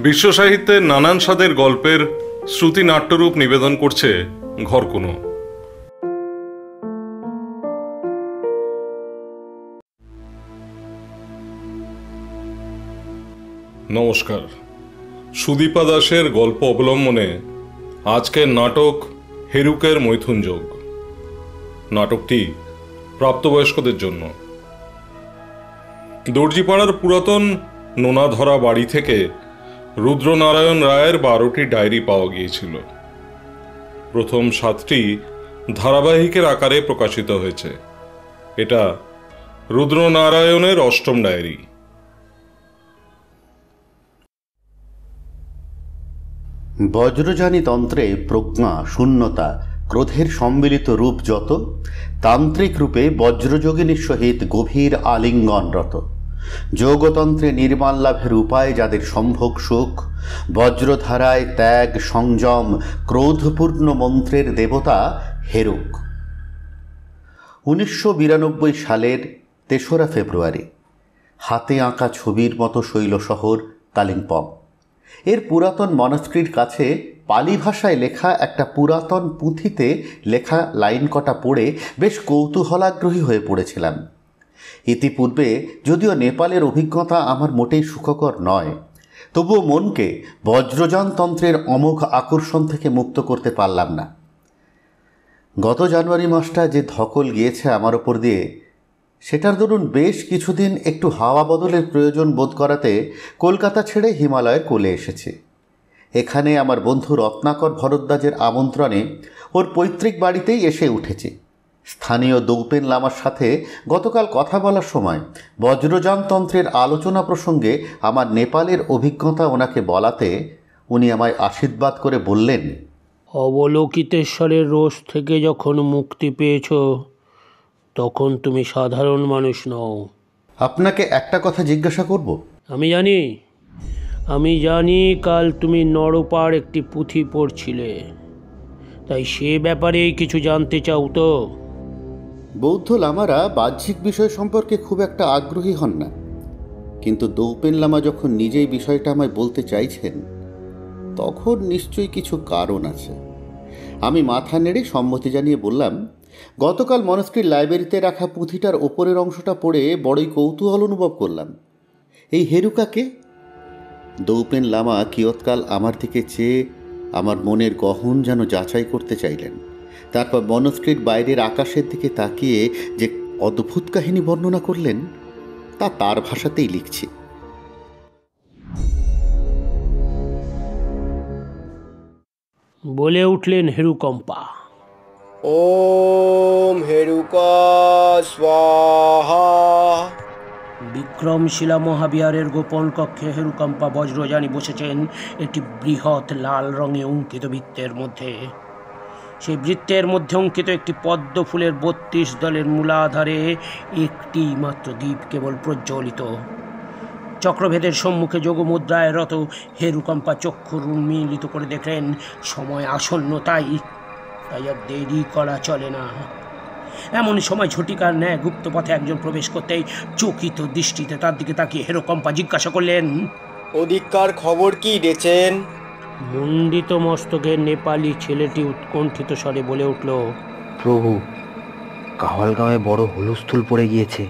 বিশ্ব সাহিত্যের নানান স্বাদের গল্পের শ্রুতি নাট্যরূপ নিবেদন করছে ঘরকুনো। নমস্কার। সুদীপা দাসের গল্প অবলম্বনে আজকের নাটক হেরুকের মৈথুনযোগ। নাটকটি প্রাপ্তবয়স্কদের জন্য। দর্জিপাড়ার পুরাতন নোনাধরা বাড়ি থেকে রুদ্রনারায়ণ রায়ের 12টি ডায়েরি পাওয়া গিয়েছিল। প্রথম 7টি ধারাবাহিকের আকারে প্রকাশিত হয়েছে। এটা রুদ্রনারায়ণের 8ম ডায়েরি। বজ্রযানী তন্ত্রে প্রজ্ঞা, শূন্যতা, ক্রোধের সম্মিলিত রূপ যত, তান্ত্রিক রূপে বজ্রযোগিনীর সহিত গভীর আলিঙ্গনরত। যোগতন্ত্রে নির্মাণ লাভের উপায় যাদের সম্ভোগ সুখ, বজ্রধারায় ত্যাগ সংযম, ক্রোধপূর্ণ মন্ত্রের দেবতা হেরুক। 1992 সালের 3রা ফেব্রুয়ারি, হাতে আঁকা ছবির মতো শৈল শহর কালিম্পং। এর পুরাতন মনাস্ট্রির কাছে পালি ভাষায় লেখা একটা পুরাতন পুঁথিতে লেখা লাইন কটা পড়ে বেশ কৌতূহলাগ্রহী হয়ে পড়েছিলাম। ইতিপূর্বে যদিও নেপালের অভিজ্ঞতা আমার মোটেই সুখকর নয়, তবুও মনকে বজ্রযান তন্ত্রের অমোঘ আকর্ষণ থেকে মুক্ত করতে পারলাম না। গত জানুয়ারি মাসটা যে ধকল গিয়েছে আমার ওপর দিয়ে, সেটার দরুন বেশ কিছুদিন একটু হাওয়া বদলের প্রয়োজন বোধ করাতে কলকাতা ছেড়ে হিমালয়ের কোলে এসেছি। এখানে আমার বন্ধু রত্নাকর ভরদ্বাজের আমন্ত্রণে ওর পৈতৃক বাড়িতেই এসে উঠেছি। স্থানীয় দৌপেন লামার সাথে গতকাল কথা বলার সময় বজ্রযান তন্ত্রের আলোচনা প্রসঙ্গে আমার নেপালের অভিজ্ঞতা ওনাকে বলাতে উনি আমায় আশীর্বাদ করে বললেন, অবলোকিতেশ্বরের রোষ থেকে যখন মুক্তি পেয়েছ তখন তুমি সাধারণ মানুষ নও। আপনাকে একটা কথা জিজ্ঞাসা করব? আমি জানি কাল তুমি নরপাড় একটি পুঁথি পড়ছিলে, তাই সে ব্যাপারেই কিছু জানতে চাও তো? বৌদ্ধ লামারা বাহ্যিক বিষয় সম্পর্কে খুব একটা আগ্রহী হন না, কিন্তু দৌপেন লামা যখন নিজেই বিষয়টা আমায় বলতে চাইছেন তখন নিশ্চয়ই কিছু কারণ আছে। আমি মাথা নেড়ে সম্মতি জানিয়ে বললাম, গতকাল মনস্ট্রির লাইব্রেরিতে রাখা পুঁথিটার ওপরের অংশটা পড়ে বড়ই কৌতূহল অনুভব করলাম। এই হেরুকাকে? দৌপেন লামা কিয়ৎকাল আমার দিকে চেয়ে আমার মনের গহন যেন যাচাই করতে চাইলেন। তারপর মনস্ট্রির বাইরের আকাশের দিকে তাকিয়ে যে অদ্ভুত কাহিনী বর্ণনা করলেন তা তার ভাষাতেই লিখছি। বলে উঠলেন হেরুকম্পা, ওম হেরুকা স্বাহা। বিক্রমশিলা মহাবিহারের গোপন কক্ষে হেরুকম্পা বজ্রযানী বসেছেন একটি বৃহৎ লাল রঙে অঙ্কিত বৃত্তের মধ্যে। সেই বৃত্তের মধ্যে অঙ্কিত একটি পদ্ম ফুলের 32 দলের মূলাধারে একটি মাত্র দ্বীপ কেবল প্রজ্বলিত। চক্রভেদের সম্মুখে যোগমুদ্রায় রত হেরুকম্পা চক্ষু উন্মীলিত করে দেখলেন সময় আসন্ন, তাই আর দেরি করা চলে না। এমন সময় ঝটিকার ন্যায় গুপ্তপথে একজন প্রবেশ করতেই চকিত দৃষ্টিতে তার দিকে তাকিয়ে হেরুকম্পা জিজ্ঞাসা করলেন, ওদিককার খবর কি ডেচেন? মুন্ডিত মস্তকের নেপালি ছেলেটি উৎকণ্ঠিত স্বরে বলে উঠল, প্রভু, কাওয়ালগাঁওয়ে বড় হুলস্থুল পড়ে গিয়েছে।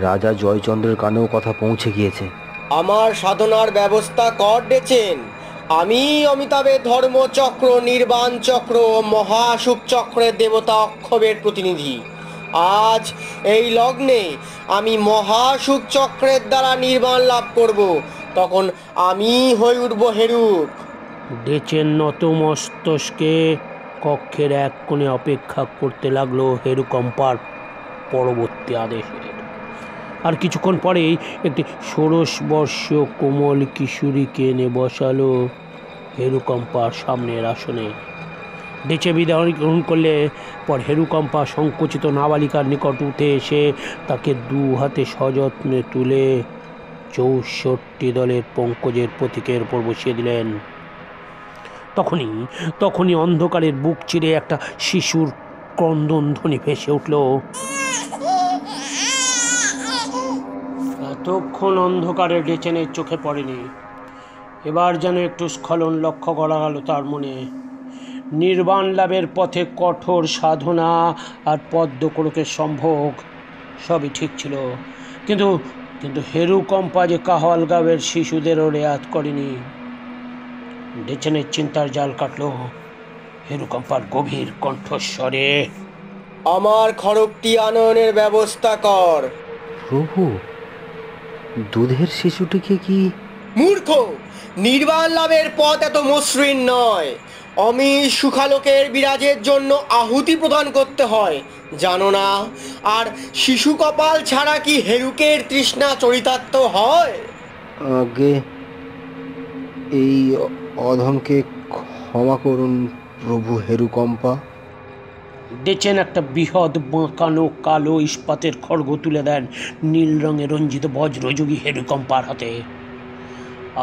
রাজা জয়চন্দ্রের কানেও কথা পৌঁছে গিয়েছে। আমার সাধনার ব্যবস্থা কর ডেচেন। আমি অমিতাভের ধর্মচক্র, নির্বাণ চক্র ও মহাসুখ চক্রের দেবতা অক্ষবের প্রতিনিধি। আজ এই লগ্নে আমি মহাসুখ চক্রের দ্বারা নির্বাণ লাভ করব, তখন আমি হয়ে উঠব হেরুক। ডেচেন নত মস্তকে কক্ষের এক কোণে অপেক্ষা করতে লাগলো হেরুকম্পার পরবর্তী আদেশের। আর কিছুক্ষণ পরেই একটি 16 বর্ষীয় কোমল কিশোরীকে এনে বসালো হেরুকম্পার সামনের আসনে। ডেচে বিদায় গ্রহণ করলে পর হেরুকম্পা সংকুচিত নাবালিকার নিকট উঠে এসে তাকে 2 হাতে সযত্নে তুলে 64 দলের পঙ্কজের প্রতীকের উপর বসিয়ে দিলেন। তখনই অন্ধকারের বুক চিরে একটা শিশুর ক্রন্দন ধ্বনি ভেসে উঠল। এতক্ষণ অন্ধকারে ডেচেনের চোখে পড়েনি, এবার যেন একটু স্খলন লক্ষ্য করা গেল তার মনে। নির্বাণ লাভের পথে কঠোর সাধনা আর পদ্মকোড়কের সম্ভোগ সবই ঠিক ছিল, কিন্তু কিন্তু হেরুকম্পা যে কাহলগাঁওয়ের শিশুদেরও রেয়াত করেনি। ডেচেনের চিন্তার জাল কাটল হেরুকম্পার গভীর কণ্ঠস্বরে। আমার খড়গটি আনয়নের ব্যবস্থা কর। প্রভু, দুধের শিশুটিকে কি? মূর্খ, নির্বাণ লাভের পথ এত মসৃণ নয়। অমিত সুখালোকের বিরাজের জন্য আহুতি প্রদান করতে হয়, জানো না? আর শিশু কপাল ছাড়া কি হেরুকের তৃষ্ণা চরিতার্থ হয়? আগে এই অধমকে ক্ষমা করুন প্রভু হেরুকম্পা। ডেচেন একটা বৃহৎ বাঁকানো কালো ইস্পাতের খড়গ তুলে দেন নীল রঙে রঞ্জিত বজ্রযোগী হেরুকম্পার হাতে।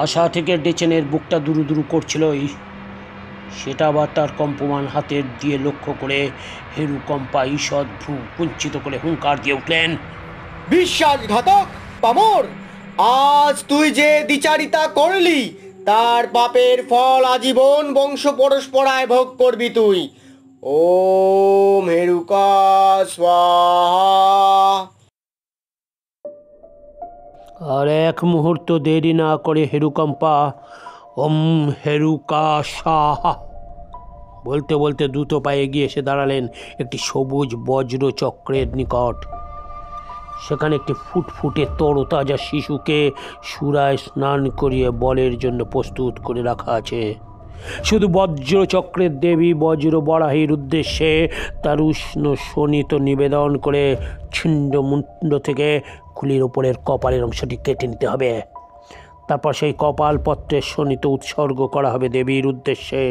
আশা থেকে ডেচেনের বুকটা দুরু দুরু করছিলই, সেটা আবার তার কম্পমান হাতের দিয়ে লক্ষ্য করে হেরুকম্পা ঈষৎ ভ্রু কুঞ্চিত করে হুঙ্কার দিয়ে উঠলেন। বিশ্বাসঘাতক পামর, আজ তুই যে দ্বিচারিতা করলি তার পাপের ফল আজীবন বংশ পরস্পরায় ভোগ করবি তুই। ওম হেরুকা স্বাহা। আর এক মুহূর্ত দেরি না করে হেরুকম্পা ওম হেরুকা সাহা বলতে বলতে দ্রুত পায়ে গিয়ে এসে দাঁড়ালেন একটি সবুজ বজ্র চক্রের নিকট। সেখানে একটি ফুটফুটে তরতাজা শিশুকে সুরায় স্নান করিয়ে বলের জন্য প্রস্তুত করে রাখা আছে। শুধু বজ্রচক্রের দেবী বজ্র বরাহীর উদ্দেশ্যে তার উষ্ণ শোণিত নিবেদন করে ছিন্ড মুন্ড থেকে খুলির ওপরের কপালের অংশটি কেটে নিতে হবে। তারপর সেই কপালপত্রের শোণিত উৎসর্গ করা হবে দেবীর উদ্দেশ্যে।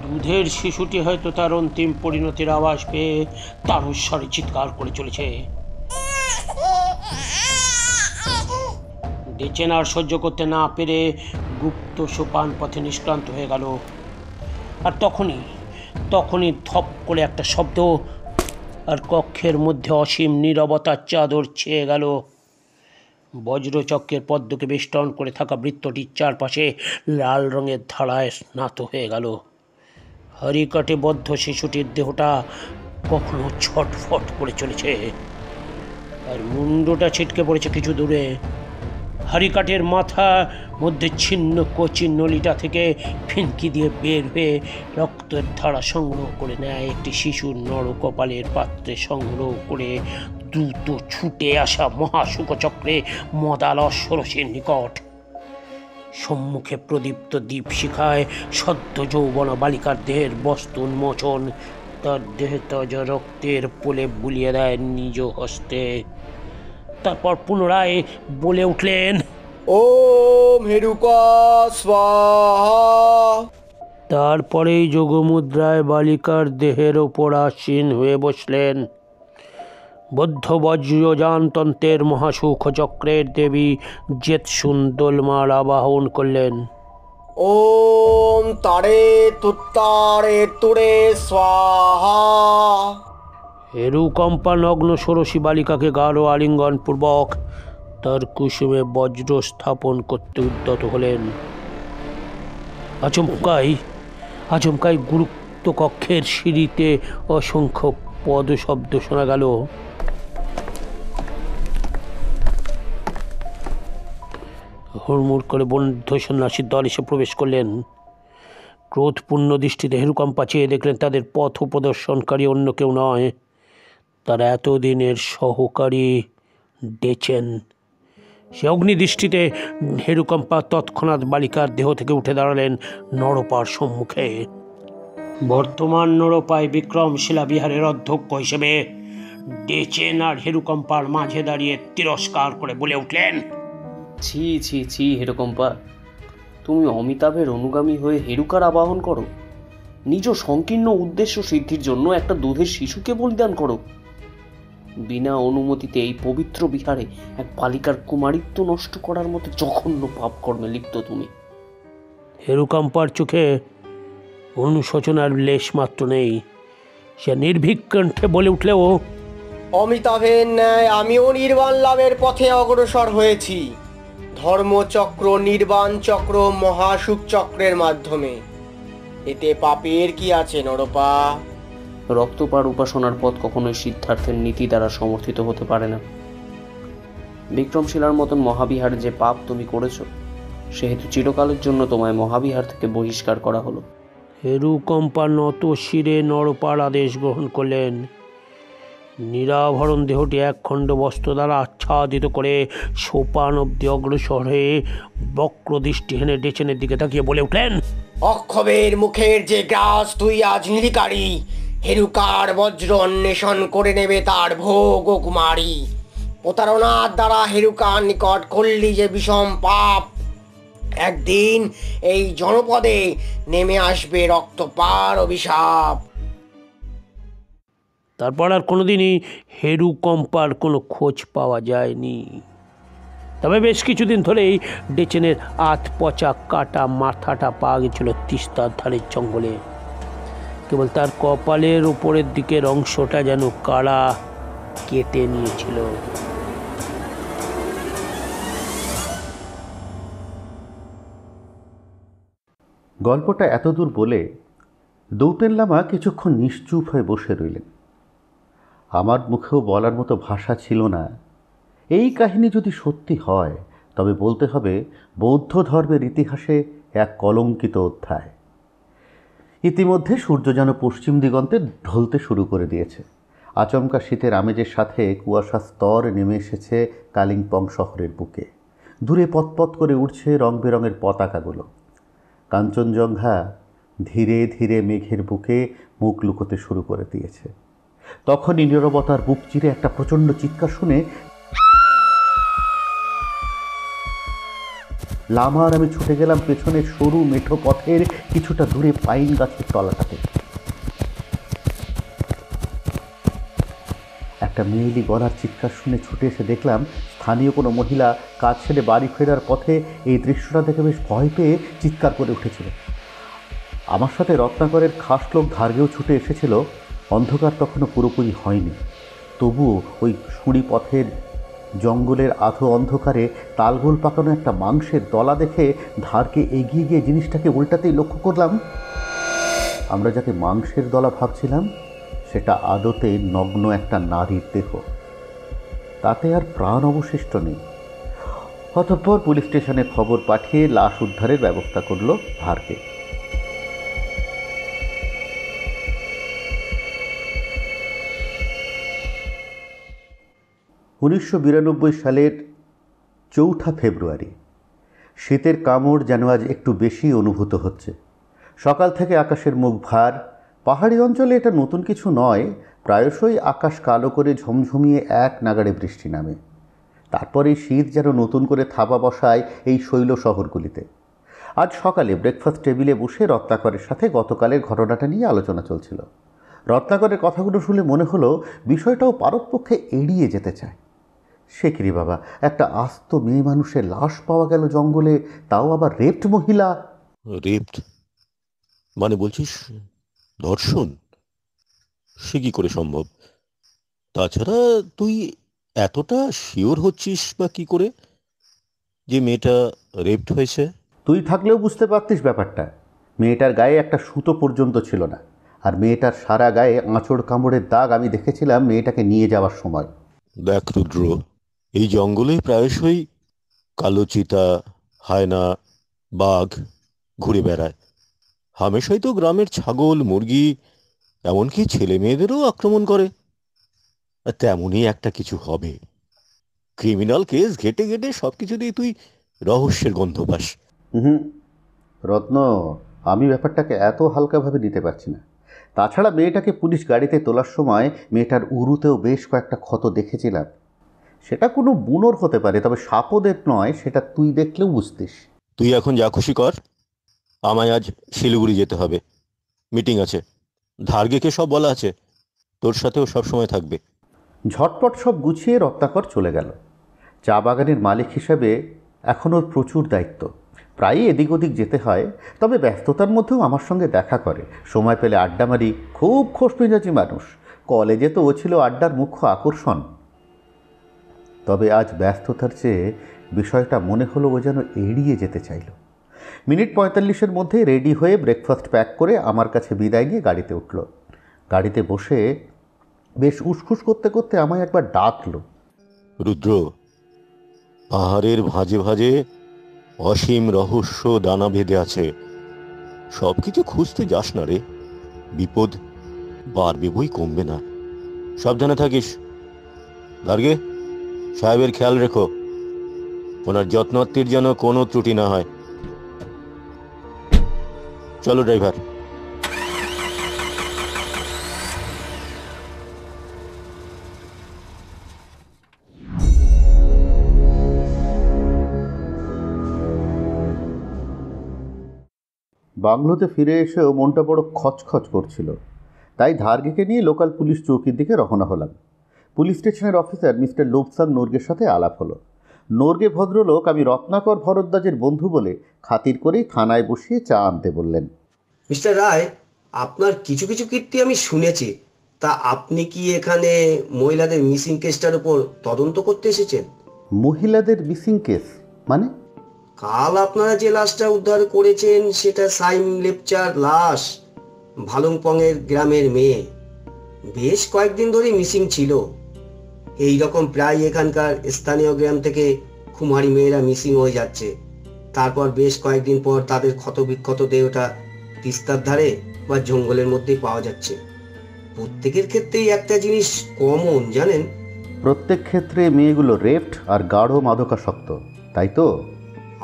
দুধের শিশুটি হয়তো তার অন্তিম পরিণতির আভাস পেয়ে তার উৎস্বরে চিৎকার করে চলেছে। ডেচেন আর সহ্য করতে না পেরে গুপ্ত সোপান পথে নিষ্ক্রান্ত হয়ে গেল। আর তখনই ধপ করে একটা শব্দ, আর কক্ষের মধ্যে অসীম নীরবতার চাদর ছেয়ে গেল। বজ্রচক্রের পদ্মকে বেষ্টন করে থাকা বৃত্তটির চারপাশে লাল রঙের ধারায় স্নাত হয়ে গেল। হরিকাটে বদ্ধ শিশুটির দেহটা কখনো ছটফট করে চলেছে, আর মুন্ডটা ছিটকে পড়েছে কিছু দূরে। হারিকাটের মাথা মধ্যে ছিন্ন কচি নলিটা থেকে ফিনকি দিয়ে বের হয়ে রক্তের ধারা সংগ্রহ করে নেয় একটি শিশুর নরকপালের পাত্রে সংগ্রহ করে দ্রুত ছুটে আসা মহাশুকচক্রে মদালস ষোড়শীর নিকট। সম্মুখে প্রদীপ্ত দীপশিখায় সদ্য যৌবনা বালিকার দেহের বস্তু উন্মোচন, তার দেহে তাজা রক্তের পোলে বুলিয়ে দেয় নিজ হস্তে। তারপর পুনরায় বলে উঠলেন, ওম হেরুকা স্বাহা। তারপরেই যোগমুদ্রায় বালিকার দেহের ওপর আসীন হয়ে বসলেন বৌদ্ধ বজ্রযানতন্ত্রের মহাসুখ চক্রের দেবী জেতসুন দোলমার আবাহন করলেন। ওম তারে তুত্তারে তুরে স্বাহা। হেরুকম্পা নগ্ন ষোড়শী বালিকাকে গাঢ় আলিঙ্গন পূর্বক তার কুসুমে বজ্র স্থাপন করতে উদ্যত হলেন। আচমকাই গুরুত্ব কক্ষের সিঁড়িতে অসংখ্য পদশব্দ শোনা গেল। হুড়মুড় করে বৌদ্ধ সন্ন্যাসীর দল এসে প্রবেশ করলেন। ক্রোধপূর্ণ দৃষ্টিতে হেরুকম্পা চেয়ে দেখলেন তাদের পথ প্রদর্শনকারী অন্য কেউ নয়, তার এতদিনের সহকারী ডেচেন। সে অগ্নিদৃষ্টিতে হেরুকম্পা তৎক্ষণাৎ বালিকার দেহ থেকে উঠে দাঁড়ালেন নরপার সম্মুখে। বর্তমান নরপায় বিক্রমশিলা বিহারের অধ্যক্ষ হিসেবে ডেচেন আর হেরুকম্পার মাঝে দাঁড়িয়ে তিরস্কার করে বলে উঠলেন, ছি ছি ছি হেরুকম্পা, তুমি অমিতাভের অনুগামী হয়ে হেরুকার আবাহন করো, নিজ সংকীর্ণ উদ্দেশ্য সিদ্ধির জন্য একটা দুধের শিশুকে বলিদান করো। বিনা অনুমতিতে এই পবিত্র বিহারে এক বালিকার কুমারিত্ব নষ্ট করার মতো জঘন্য পাপকর্মে লিপ্ত তুমি। হেরুকম্পার চোখে অনুশোচনার লেশ মাত্র নেই। সে নির্ভীক কণ্ঠে বলে উঠলেও, অমিতাভের ন্যায় আমিও নির্বাণ লাভের পথে অগ্রসর হয়েছি। ধর্মচক্র, নির্বাণ চক্র, মহাসুখ চক্রের মাধ্যমে। এতে পাপের কি আছে নরপা? রক্তপার উপাসনার পথ কখনোই সিদ্ধার্থের নীতি দ্বারা সমর্থিত হতে পারে না। বিক্রমশিলার মতন মহাবিহার যে পাপ তুমি করেছ, সেহেতু চিরকালের জন্য তোমায় মহাবিহার থেকে বহিষ্কার করা হলো। হেরুকম্পা নত শিরে নরপার আদেশ গ্রহণ করলেন। নিরাভরণ দেহটি একখণ্ড বস্ত্র দ্বারা আচ্ছাদিত করে সোপান অব্দি অগ্রসর হয়ে বক্রদৃষ্টি হেনে ডেচেনের দিকে তাকিয়ে বলে উঠলেন, অক্ষবের মুখের যে গ্রাস তুই আজ নিরিকারি, হেরুকার বজ্র অন্বেষণ করে নেবে তার ভোগ ও কুমারী। প্রতারণার দ্বারা হেরুকার নিকট করলি যে বিষম পাপ, একদিন এই জনপদে নেমে আসবে রক্তপার অভিশাপ। তারপর আর কোনোদিনই হেরুকম্পার কোনো খোঁজ পাওয়া যায়নি। তবে বেশ কিছুদিন ধরেই ডেচেনের আত পচা কাটা মাথাটা পাওয়া গেছিল তিস্তার ধারের জঙ্গলে। কেবল তার কপালের উপরের দিকের অংশটা যেন কারা কেটে নিয়েছিল। গল্পটা এতদূর বলে দৌতেন লামা কিছুক্ষণ নিশ্চুপ হয়ে বসে রইলেন। আমার মুখেও বলার মতো ভাষা ছিল না। এই কাহিনী যদি সত্যি হয় তবে বলতে হবে বৌদ্ধ ধর্মের ইতিহাসে এক কলঙ্কিত অধ্যায়। ইতিমধ্যে সূর্য যেন পশ্চিম দিগন্তে ঢলতে শুরু করে দিয়েছে। আচমকা শীতের আমেজের সাথে কুয়াশার স্তর নেমে এসেছে কালিম্পং শহরের বুকে। দূরে পতপত করে উঠছে রং বেরঙের পতাকাগুলো। কাঞ্চনজঙ্ঘা ধীরে ধীরে মেঘের বুকে মুখ লুকোতে শুরু করে দিয়েছে। তখনই নীরবতার বুক চিরে একটা প্রচণ্ড চিৎকার শুনে লামা আর আমি ছুটে গেলাম পেছনের সরু মেঠো পথের কিছুটা দূরে পাইন গাছের তলাটাতে। একটা মেয়েলি গলার চিৎকার শুনে ছুটে এসে দেখলাম স্থানীয় কোনো মহিলা কাজ ছেড়ে বাড়ি ফেরার পথে এই দৃশ্যটা দেখে বেশ ভয় পেয়ে চিৎকার করে উঠেছিল। আমার সাথে রত্নাকরের খাস লোক ধার্গেও ছুটে এসেছিল। অন্ধকার তখনও পুরোপুরি হয়নি, তবুও ওই সুঁড়ি পথের জঙ্গলের আধো অন্ধকারে তালগোল পাকানো একটা মাংসের দলা দেখে ধারকে এগিয়ে গিয়ে জিনিসটাকে উল্টাতেই লক্ষ্য করলাম আমরা যাকে মাংসের দলা ভাবছিলাম সেটা আদতে নগ্ন একটা নারীর দেহ। তাতে আর প্রাণ অবশিষ্ট নেই। অতঃপর পুলিশ স্টেশনে খবর পাঠিয়ে লাশ উদ্ধারের ব্যবস্থা করল ধারকে। উনিশশো 1992 সালের 4 ফেব্রুয়ারি। শীতের কামড় যেন আজ একটু বেশি অনুভূত হচ্ছে। সকাল থেকে আকাশের মুখ ভার। পাহাড়ি অঞ্চলে এটা নতুন কিছু নয়, প্রায়শই আকাশ কালো করে ঝমঝমিয়ে এক নাগাড়ে বৃষ্টি নামে। তারপরে শীত যেন নতুন করে থাবা বসায় এই শৈল শহরগুলিতে। আজ সকালে ব্রেকফাস্ট টেবিলে বসে রত্নাকরের সাথে গতকালের ঘটনাটা নিয়ে আলোচনা চলছিল। রত্নাকরের কথাগুলো শুনে মনে হলো বিষয়টাও পারতপক্ষে এড়িয়ে যেতে চায়। সে কি রে বাবা, একটা আস্ত মেয়ে মানুষের লাশ পাওয়া গেল জঙ্গলে, তাও আবার রেপড মহিলা। রেপড মানে বলছিস ধর্ষণ? সে কি করে সম্ভব? তাছাড়া তুই এতটা শিওর হচ্ছিস বা কি করে যে মেয়েটা রেপড হয়েছে? তুই থাকলেও বুঝতে পারতিস ব্যাপারটা। মেয়েটার গায়ে একটা সুতো পর্যন্ত ছিল না, আর মেয়েটার সারা গায়ে আঁচড় কামড়ের দাগ আমি দেখেছিলাম মেয়েটাকে নিয়ে যাওয়ার সময়। দেখ রুদ্র, এই জঙ্গলে প্রায়শই কালো চিতা, হায়না, বাঘ ঘুরে বেড়ায়। হামেশাই তো গ্রামের ছাগল, মুরগি, এমনকি ছেলে মেয়েদেরও আক্রমণ করে। তেমনই একটা কিছু হবে। ক্রিমিনাল কেস ঘেটে ঘেটে সব কিছুতেই তুই রহস্যের গন্ধ পাস। রত্ন, আমি ব্যাপারটাকে এত হালকাভাবে নিতে পারছি না। তাছাড়া মেয়েটাকে পুলিশ গাড়িতে তোলার সময় মেয়েটার উরুতেও বেশ কয়েকটা ক্ষত দেখেছিলাম। সেটা কোনো বুনোর হতে পারে, তবে সাপদের নয়, সেটা তুই দেখলেও বুঝতিস। তুই এখন যা খুশি কর। আমায় আজ শিলিগুড়ি যেতে হবে, মিটিং আছে। ধার্গেকে সব বলা আছে, তোর সাথেও সব সময় থাকবে। ঝটপট সব গুছিয়ে রত্নাকর চলে গেল। চা বাগানের মালিক হিসেবে এখন ওর প্রচুর দায়িত্ব। প্রায়ই এদিক ওদিক যেতে হয়, তবে ব্যস্ততার মধ্যেও আমার সঙ্গে দেখা করে, সময় পেলে আড্ডা মারি। খুব খোশমেজাজি মানুষ। কলেজে তো ও ছিল আড্ডার মুখ্য আকর্ষণ। তবে আজ ব্যস্ততার চেয়ে বিষয়টা মনে হলো ও যেন এড়িয়ে যেতে চাইল। মিনিট 45-এর মধ্যে রেডি হয়ে ব্রেকফাস্ট প্যাক করে আমার কাছে বিদায় নিয়ে গাড়িতে উঠল। গাড়িতে বসে বেশ উসখুস করতে করতে আমায় একবার ডাকলো। রুদ্র, পাহাড়ের ভাঁজে ভাঁজে অসীম রহস্য দানা বেঁধে আছে। সব কিছু খুঁজতে যাস না রে, বিপদ বাড়বে বই কমবে না। সাবধানে থাকিস। গার্গে, সাহেবের খেয়াল রেখো, ওনার যত্নার্থীর যেন কোনো ত্রুটি না হয়। চলো ড্রাইভার। বাংলোতে ফিরে এসেও মনটা বড় খচখচ করছিল, তাই ধার্গেকে নিয়ে লোকাল পুলিশ চৌকির দিকে রওনা হলাম। পুলিশ স্টেশনের অফিসার মিস্টার লোবসাং নোর্গের সাথে আলাপ হলো। নোর্গে ভদ্রলোক আমি রত্নাকর ভরদ্বাজের বন্ধু বলে খাতির করেই থানায় বসিয়ে চা আনতে বললেন। মিস্টার রায়, আপনার কিছু কিছু কীর্তি আমি শুনেছি, তা আপনি কি এখানে মহিলাদের মিসিং কেসটার উপর তদন্ত করতে এসেছেন? মহিলাদের মিসিং কেস মানে? কাল আপনারা যে লাশটা উদ্ধার করেছেন সেটা সাইম লেপচার লাশ, ভালুংপংয়ের গ্রামের মেয়ে। বেশ কয়েকদিন ধরে মিসিং ছিল। এই রকম প্রায় এখানকার স্থানীয় গ্রাম থেকে কুমারী মেয়েরা মিসিং হয়ে যাচ্ছে। তারপর বেশ কয়েকদিন পর তাদের ক্ষতবিক্ষত দেহটা তিস্তার ধারে বা জঙ্গলের মধ্যেই পাওয়া যাচ্ছে। প্রত্যেকের ক্ষেত্রেই একটা জিনিস কমন, জানেন? প্রত্যেক ক্ষেত্রে মেয়েগুলো রেপড আর গাঢ় মাদকাসক্ত, তাই তো?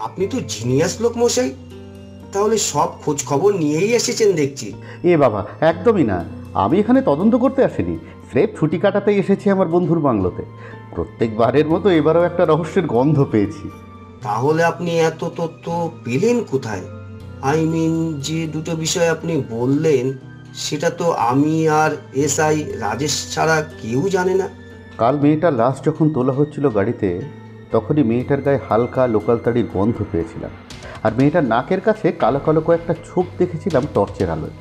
আপনি তো জিনিয়াস লোক মশাই, তাহলে সব খোঁজ খবর নিয়েই এসেছেন দেখছি। এ বাবা, একদমই না। আমি এখানে তদন্ত করতে আসিনি, স্রেফ ছুটি কাটাতেই এসেছি আমার বন্ধুর বাংলোতে। প্রত্যেকবারের মতো এবারও একটা রহস্যের গন্ধ পেয়েছি। তাহলে আপনি এত তথ্য পেলেন কোথায়? আই মিন, যে দুটো বিষয় আপনি বললেন সেটা তো আমি আর এসআই রাজেশ ছাড়া কেউ জানে না। কাল মেয়েটার লাশ যখন তোলা হচ্ছিল গাড়িতে, তখনই মেয়েটার গায়ে হালকা লোকাল তাড়ির গন্ধ পেয়েছিলাম। আর মেয়েটার নাকের কাছে কালো কালো কয়েকটা ছোপ দেখেছিলাম টর্চের আলোয়।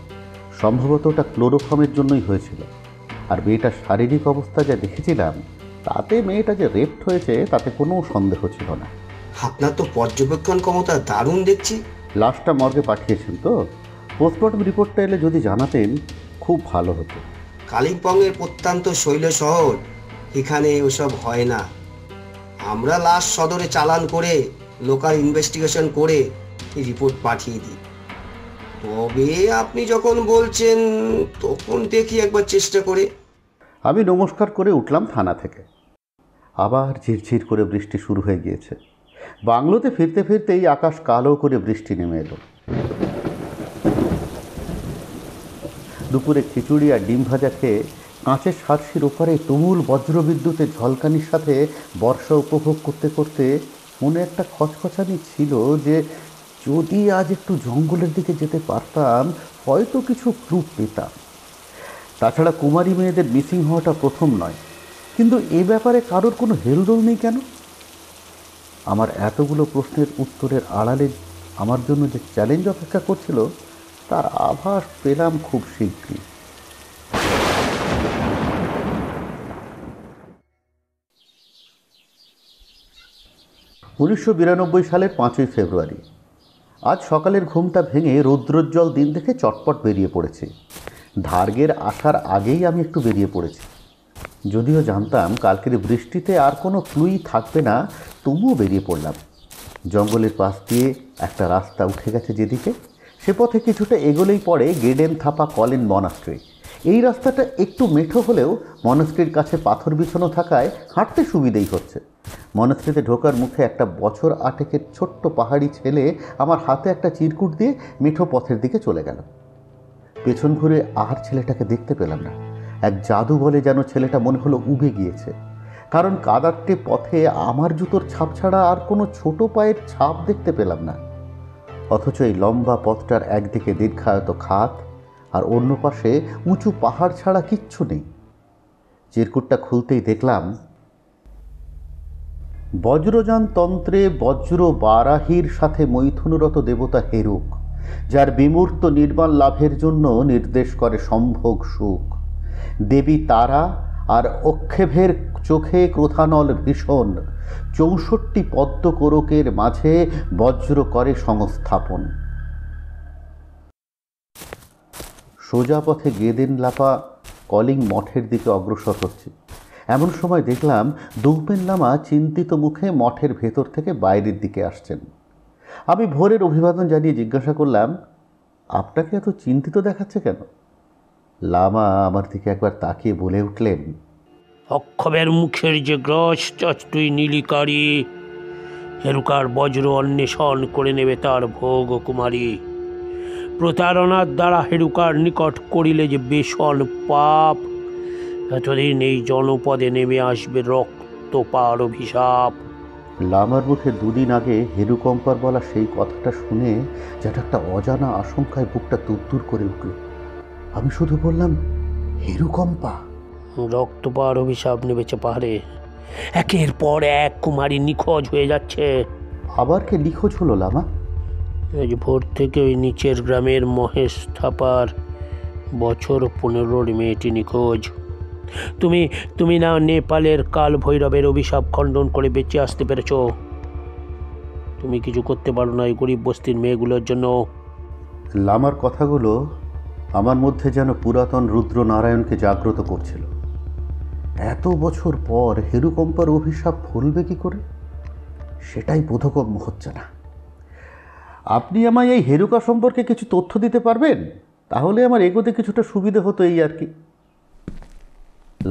সম্ভবত ওটা ক্লোরোফর্মের জন্যই হয়েছিল। আর মেয়েটার শারীরিক অবস্থা যা দেখেছিলাম, তাতে মেয়েটা যে রেপড হয়েছে তাতে কোনো সন্দেহ ছিল না। আপনার তো পর্যবেক্ষণ ক্ষমতা দারুণ দেখছি। লাশটা মর্গে পাঠিয়েছেন তো? পোস্টমর্টম রিপোর্টটা এলে যদি জানাতেন খুব ভালো হতো। কালিম্পংয়ের প্রত্যন্ত শৈল শহর, এখানে ওসব হয় না। আমরা লাশ সদরে চালান করে লোকাল ইনভেস্টিগেশন করে রিপোর্ট পাঠিয়ে দিই। তবে আপনি যখন বলছেন তখন দেখি একবার চেষ্টা করে। আমি নমস্কার করে উঠলাম থানা থেকে। আবার ঝিরঝির করে বৃষ্টি শুরু হয়ে গিয়েছে। বাংলোতে ফিরতে ফিরতেই আকাশ কালো করে বৃষ্টি নেমে এলো। দুপুরে খিচুড়ি আর ডিম ভাজা খেয়ে কাঁচের সার্সির ওপারে তুমুল বজ্রবিদ্যুতের ঝলকানির সাথে বর্ষা উপভোগ করতে করতে মনে একটা খচখচানি ছিল যে যদি আজ একটু জঙ্গলের দিকে যেতে পারতাম হয়তো কিছু ক্লু পেতাম। তাছাড়া কুমারী মেয়েদের মিসিং হওয়াটা প্রথম নয়, কিন্তু এ ব্যাপারে কারোর কোনো হেলদোল নেই কেন? আমার এতগুলো প্রশ্নের উত্তরের আড়ালে আমার জন্য যে চ্যালেঞ্জ অপেক্ষা করছিল তার আভাস পেলাম খুব শীঘ্রই। উনিশশো 1992 সালের 5ই ফেব্রুয়ারি। আজ সকালের ঘুমটা ভেঙে রৌদ্রোজ্জ্বল দিন দেখে চটপট বেরিয়ে পড়েছি। ধার্গের আসার আগেই আমি একটু বেরিয়ে পড়েছি। যদিও জানতাম কালকের বৃষ্টিতে আর কোনো ক্লুই থাকবে না, তবুও বেরিয়ে পড়লাম। জঙ্গলের পাশ দিয়ে একটা রাস্তা উঠে গেছে যেদিকে, সে পথে কিছুটা এগোলেই পড়ে গেডেন থাপা কলেন মনাস্ট্রি। এই রাস্তাটা একটু মেঠো হলেও মনাস্ট্রির কাছে পাথর বিছানো থাকায় হাঁটতে সুবিধেই হচ্ছে। মনাস্ট্রিতে ঢোকার মুখে একটা বছর 8 ছোট্ট পাহাড়ি ছেলে আমার হাতে একটা চিরকুট দিয়ে মেঠো পথের দিকে চলে গেল। পেছন ঘুরে আর ছেলেটাকে দেখতে পেলাম না। এক জাদু বলে যেন ছেলেটা মনে হলো উবে গিয়েছে, কারণ কাদাটে পথে আমার জুতোর ছাপ ছাড়া আর কোনো ছোট পায়ের ছাপ দেখতে পেলাম না। অথচ এই লম্বা পথটার একদিকে দীর্ঘায়ত খাত আর অন্য পাশে উঁচু পাহাড় ছাড়া কিচ্ছু নেই। চিরকুটটা খুলতেই দেখলাম বজ্রযান তন্ত্রে বজ্র বারাহির সাথে মৈথুনরত দেবতা হেরুক, যার বিমূর্ত নির্বাণ লাভের জন্য নির্দেশ করে সম্ভোগ সুখ। দেবী তারা আর অক্ষেভের চোখে ক্রোধানল ভীষণ। 64 পদ্ম কোরকের মাঝে বজ্র করে সংস্থাপন। সোজা পথে গেদেন লাপা কলিং মঠের দিকে অগ্রসর হচ্ছে। এমন সময় দেখলাম দৌপেন লামা চিন্তিত মুখে মঠের ভেতর থেকে বাইরের দিকে আসছেন। আমি ভোরের অভিবাদন জানিয়ে জিজ্ঞাসা করলাম, আপনাকে এত চিন্তিত দেখাচ্ছে কেন? লামা আমার দিকে একবার তাকিয়ে বলে উঠলেন, অক্ষবের মুখের যে গ্রস তুই নীলিকারি, হেরুকার বজ্র অন্বেষণ করে নেবে তার ভোগ কুমারী। প্রতারণার দ্বারা হেরুকার নিকট করিলে যে বেশন পাপ, এতদিন এই জনপদে নেমে আসবে রক্তপার অভিশাপ। লামার মুখে দুদিন আগে হেরুকম্পার বলা সেই কথাটা শুনে যেন একটা অজানা আশঙ্কায় বুকটা তুরতুর করে উঠল। আমি শুধু বললাম, হেরুকম্পা? রক্তপার অভিশাপ নেমেছে পাহাড়ে, একের পর এক কুমারী নিখোঁজ হয়ে যাচ্ছে। আবার কে নিখোঁজ হলো লামা? আজ ভোর থেকে ওই নিচের গ্রামের মহেশ থাপার বছর 15 মেয়েটি নিখোঁজ। তুমি না নেপালের কাল ভৈরবের অভিশাপ খণ্ডন করে বেঁচে আসতে পেরেছ? তুমি কিছু করতে পারো না এই গরিব বস্তির মেয়েগুলোর জন্য? লামার কথাগুলো আমার মধ্যে যেন পুরাতন রুদ্রনারায়ণকে জাগ্রত করছিল। এত বছর পর হেরুকম্পার অভিশাপ ভুলবে কি করে, সেটাই বোধগম্য হচ্ছে না। আপনি আমায় এই হেরুকা সম্পর্কে কিছু তথ্য দিতে পারবেন? তাহলে আমার এগোতে কিছুটা সুবিধে হতো, এই আর কি।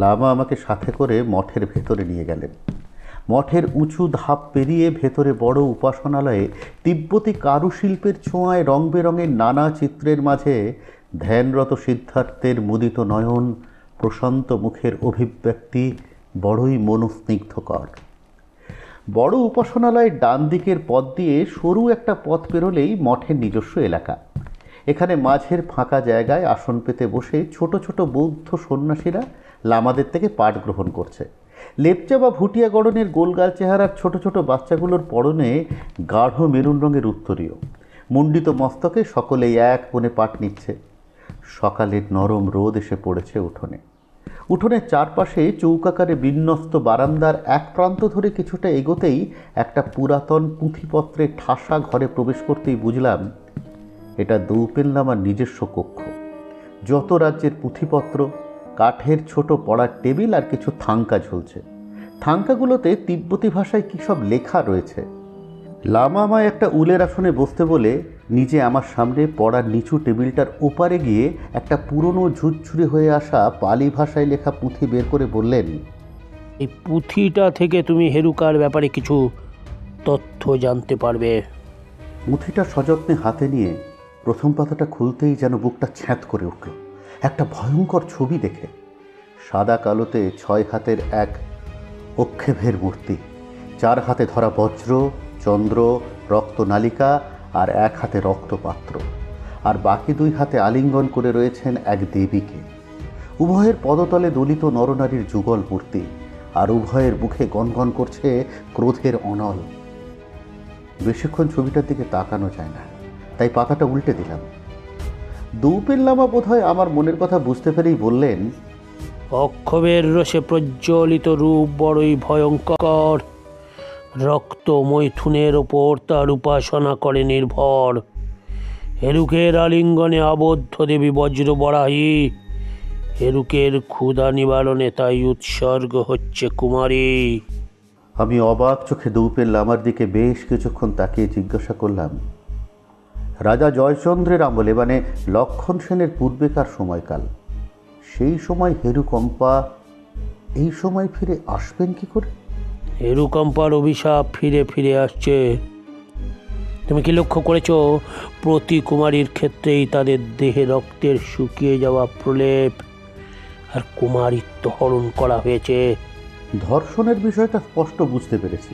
লামা আমাকে সাথে করে মঠের ভেতরে নিয়ে গেলেন। মঠের উঁচু ধাপ পেরিয়ে ভেতরে বড় উপাসনালয়ে তিব্বতী কারুশিল্পের ছোঁয়ায় রং বেরঙের নানা চিত্রের মাঝে ধ্যানরত সিদ্ধার্থের মুদিত নয়ন, প্রশান্ত মুখের অভিব্যক্তি বড়ই মনস্নিগ্ধকর। বড় উপাসনালয়ের ডান দিকের পথ দিয়ে সরু একটা পথ পেরোলেই মঠের নিজস্ব এলাকা। এখানে মাঝের ফাঁকা জায়গায় আসন পেতে বসে ছোট ছোট বৌদ্ধ সন্ন্যাসীরা লামাদের থেকে পাঠ গ্রহণ করছে। লেপচা বা ভুটিয়া গড়নের গোলগাল চেহারার ছোট ছোট বাচ্চাগুলোর পরনে গাঢ় মেরুন রঙের উত্তরীয়, মুন্ডিত মস্তকে সকলেই এক মনে পাঠ নিচ্ছে। সকালের নরম রোদ এসে পড়েছে উঠোনে। উঠোনের চারপাশে চৌকাকারে বিন্যস্ত বারান্দার এক প্রান্ত ধরে কিছুটা এগোতেই একটা পুরাতন পুঁথিপত্রের ঠাসা ঘরে প্রবেশ করতেই বুঝলাম এটা দৌপেন লামার নিজস্ব কক্ষ। যত রাজ্যের পুঁথিপত্র, কাঠের ছোট পড়ার টেবিল আর কিছু থাঙ্কা ঝুলছে। থাঙ্কাগুলোতে তিব্বতী ভাষায় কী সব লেখা রয়েছে। লামা আমায় একটা উলের আসনে বসতে বলে নিজে আমার সামনে পড়ার নিচু টেবিলটার ওপারে গিয়ে একটা পুরনো ঝুরঝুরে হয়ে আসা পালি ভাষায় লেখা পুঁথি বের করে বললেন, এই পুঁথিটা থেকে তুমি হেরুকার ব্যাপারে কিছু তথ্য জানতে পারবে। পুঁথিটা সযত্নে হাতে নিয়ে প্রথম পাতাটা খুলতেই যেন বুকটা ছ্যাঁত করে উঠল একটা ভয়ঙ্কর ছবি দেখে। সাদা কালোতে 6 হাতের এক অক্ষেভের মূর্তি, 4 হাতে ধরা বজ্র, চন্দ্র, রক্তনালিকা আর 1 হাতে রক্তপাত্র, আর বাকি 2 হাতে আলিঙ্গন করে রয়েছেন এক দেবীকে। উভয়ের পদতলে দলিত নরনারীর যুগল মূর্তি, আর উভয়ের মুখে গনগন করছে ক্রোধের অনল। বেশিক্ষণ ছবিটার দিকে তাকানো যায় না, তাই পাতাটা উল্টে দিলাম। দৌপেন লামা বোধহয় আমার মনের কথা বুঝতে পেরেই বললেন, অক্ষবের রসে প্রজ্বলিত রূপ বড়ই ভয়ঙ্কর। রক্ত মৈথুনের ওপর তার উপাসনা করে নির্ভর। হেরুকের আলিঙ্গনে আবদ্ধ দেবী বজ্র বরাহী। হেরুকের ক্ষুধা নিবারণে তাই উৎসর্গ হচ্ছে কুমারী। আমি অবাক চোখে দৌপেন লামার দিকে বেশ কিছুক্ষণ তাকিয়ে জিজ্ঞাসা করলাম, রাজা জয়চন্দ্রের আমলে, মানে লক্ষণ সেনের পূর্বেকার সময়কাল, সেই সময় হেরুকম্পা এই সময় ফিরে আসবেন কি করে? হেরুকম্পার অভিশাপ ফিরে ফিরে আসছে। তুমি কি লক্ষ্য করেছ, প্রতি কুমারীর ক্ষেত্রেই তাদের দেহে রক্তের শুকিয়ে যাওয়া প্রলেপ আর কুমারিত্ব হরণ করা হয়েছে? ধর্ষণের বিষয়টা স্পষ্ট বুঝতে পেরেছি,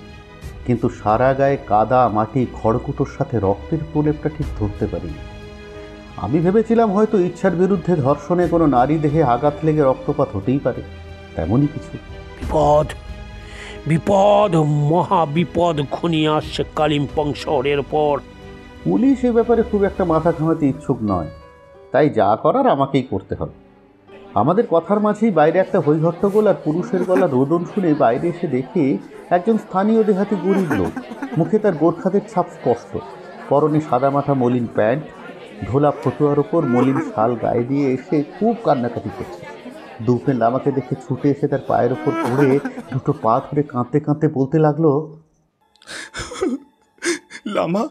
কিন্তু সারা গায়ে কাদা, মাটি, খড়কুটোর সাথে রক্তের প্রলেপটা ঠিক ধরতে পারিনি। আমি ভেবেছিলাম হয়তো ইচ্ছার বিরুদ্ধে ধর্ষণে কোনো নারী দেহে আঘাত লেগে রক্তপাত হতেই পারে, তেমনই কিছু। বিপদ, বিপদ, মহা বিপদ ঘনিয়ে আসছে কালিম্পং শহরের পর। পুলিশ এ ব্যাপারে খুব একটা মাথা ঘামাতে ইচ্ছুক নয়, তাই যা করার আমাকেই করতে হবে। আমাদের কথার মাঝেই বাইরে একটা হৈহট্টগোল আর পুরুষের গলা রোদন শুনে বাইরে এসে দেখে একজন স্থানীয় দেহাতি গরিব লোক, মুখে তার গোর্খাদের ছাপ স্পষ্ট, পরনে সাদামাটা মলিন প্যান্ট, ঢোলা ফতুয়ার ওপর মলিন শাল গায়ে দিয়ে এসে খুব কান্নাকাটি করছে। দুপেন আমাকে দেখে ছুটে এসে তার পায়ের ওপর পড়ে দুটো পা ধরে কাঁদতে কাঁদতে বলতে লাগলো, লামা,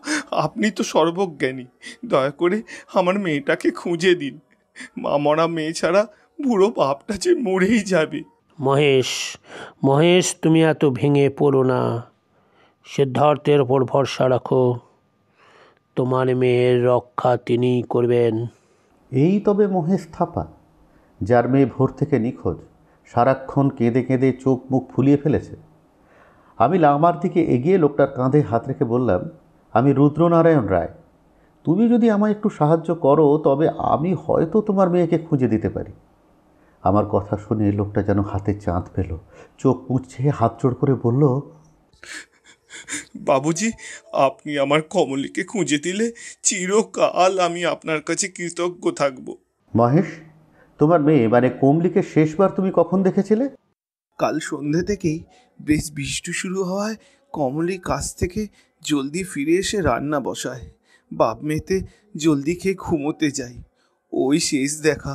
আপনি তো সর্বজ্ঞানী, দয়া করে আমার মেয়েটাকে খুঁজে দিন। মা মরা মেয়ে ছাড়া বুড়ো বাপটা যে মরেই যাবে। মহেশ, মহেশ, তুমি এত ভেঙে পড়ো না, সিদ্ধার্থের ওপর ভরসা রাখো, তোমার মেয়ের রক্ষা তিনিই করবেন। এই তবে মহেশ থাপা, যার মেয়ে ভোর থেকে নিখোঁজ, সারাক্ষণ কেঁদে কেঁদে চোখ মুখ ফুলিয়ে ফেলেছে। আমি লামার দিকে এগিয়ে লোকটার কাঁধে হাত রেখে বললাম, আমি রুদ্রনারায়ণ রায়, তুমি যদি আমায় একটু সাহায্য করো তবে আমি হয়তো তোমার মেয়েকে খুঁজে দিতে পারি। আমার কথা শুনে লোকটা যেন হাতে চাঁদ পেল, চোখ মুছছে, হাত জোড় করে বলল, বাবুজি, আপনি আমার কমলিকে খুঁজে দিলে চিরকাল আমি আপনার কাছে কৃতজ্ঞ থাকব। মহেশ, তোমার মেয়ে মানে কমলিকে শেষবার তুমি কখন দেখেছিলে? কাল সন্ধে থেকেই বেশ বৃষ্টি শুরু হওয়ায় কমলি কাছ থেকে জলদি ফিরে এসে রান্না বসায়, বাপ মেয়েতে জলদি খেয়ে ঘুমোতে যাই। ওই শেষ দেখা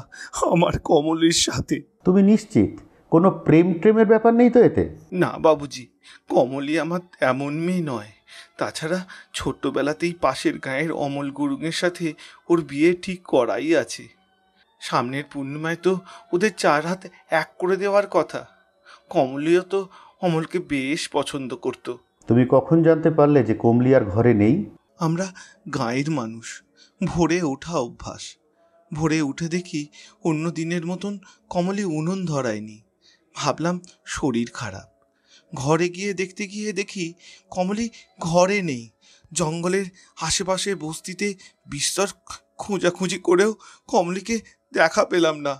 আমার কমলির সাথে। তুমি নিশ্চিত কোনো প্রেম ট্রেমের ব্যাপার নেই তো এতে? না বাবুজি, কমলি আমার এমন মেয়ে নয়। তাছাড়া ছোট্টবেলাতেই পাশের গাঁয়ের অমল গুরুঙের সাথে ওর বিয়ে ঠিক করাই আছে। সামনের পূর্ণিমায় তো ওদের 4 হাত এক করে দেওয়ার কথা। কমলিও তো অমলকে বেশ পছন্দ করত। তুমি কখন জানতে পারলে যে কমলি আর ঘরে নেই? আমরা গাঁয়ের মানুষ, ভোরে ওঠা অভ্যাস। ভোরে উঠে দেখি অন্য দিনের মতন কমলি উনুন ধরায়নি। ভাবলাম শরীর খারাপ। ঘরে গিয়ে দেখি কমলি ঘরে নেই। জঙ্গলের আশেপাশে বস্তিতে বিস্তর খোঁজাখুঁজি করেও কমলিকে দেখা পেলাম না।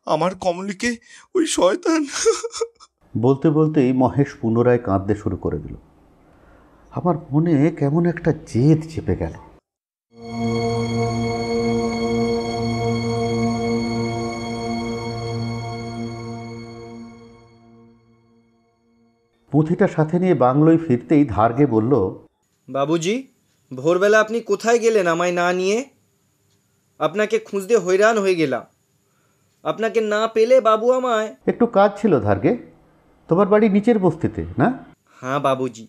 আমার কমলিকে ওই শয়তান। বলতে বলতেই মহেশ পুনরায় কাঁদতে শুরু করে দিল। আমার মনে কেমন একটা জেদ চেপে গেল। পুঁথিটা সাথে নিয়ে বাংলোয় ফিরতেই ধার্গে বলল, বাবুজি, ভোরবেলা আপনি কোথায় গেলেন আমায় না নিয়ে? আপনাকে খুঁজতে হয়রান হয়ে গেলাম। আপনাকে না পেলে বাবু আমায়... একটু কাজ ছিল ধার্গে। তোমার বাড়ি নিচের বস্তিতে না? হ্যাঁ বাবুজি,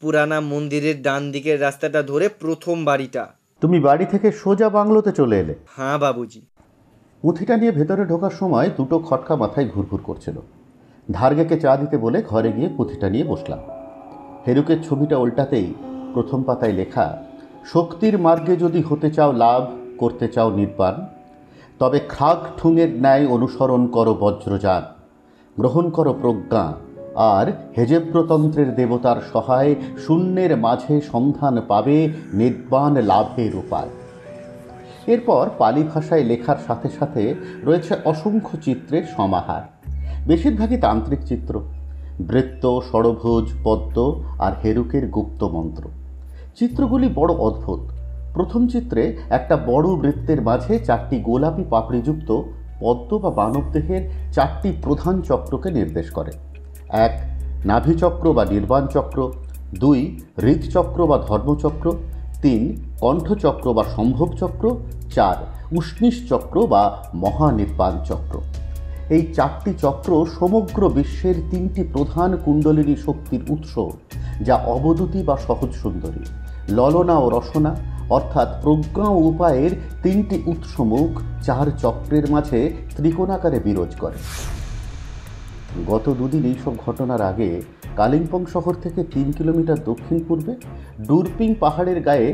পুরানা মন্দিরের ডান দিকের রাস্তাটা ধরে প্রথম বাড়িটা। তুমি বাড়ি থেকে সোজা বাংলোতে চলে এলে? হ্যাঁ বাবুজি। পুঁথিটা নিয়ে ভেতরে ঢোকার সময় দুটো খটকা মাথায় ঘুরঘুর করছিল। ধার্গেকে চা দিতে বলে ঘরে গিয়ে পুঁথিটা নিয়ে বসলাম। হেরুকের ছবিটা উল্টাতেই প্রথম পাতায় লেখা, শক্তির মার্গে যদি হতে চাও লাভ, করতে চাও নির্বাণ, তবে খাগ ঠুঙের ন্যায় অনুসরণ করো বজ্রযান, গ্রহণ করো প্রজ্ঞা, আর হেজেব্রতন্ত্রের দেবতার সহায় শূন্যের মাঝে সন্ধান পাবে নির্বাণ লাভের উপায়। এরপর পালি ভাষায় লেখার সাথে সাথে রয়েছে অসংখ্য চিত্রের সমাহার, বেশিরভাগই তান্ত্রিক চিত্র, বৃত্ত, ষড়ভুজ, পদ্ম আর হেরুকের গুপ্ত মন্ত্র। চিত্রগুলি বড় অদ্ভুত। প্রথম চিত্রে একটা বড় বৃত্তের মাঝে 4টি গোলাপি পাপড়িযুক্ত পদ্ম বা মানবদেহের 4টি প্রধান চক্রকে নির্দেশ করে। 1 নাভিচক্র বা নির্বাণ চক্র, 2 হৃদচক্র বা ধর্মচক্র, 3 কণ্ঠচক্র বা সম্ভব চক্র, 4 উষ্ণিষ চক্র বা মহানির্বাণ চক্র। এই 4টি চক্র সমগ্র বিশ্বের 3টি প্রধান কুণ্ডলিনী শক্তির উৎস, যা অবদূতি বা সহজ সুন্দরী, ললনা ও রসনা অর্থাৎ প্রজ্ঞা ও উপায়ের 3টি উৎসমুখ 4 চক্রের মাঝে ত্রিকোণাকারে বিরাজ করে। গত 2 দিন এইসব ঘটনার আগে কালিম্পং শহর থেকে 3 কিলোমিটার দক্ষিণ পূর্বে ডুরপিং পাহাড়ের গায়ে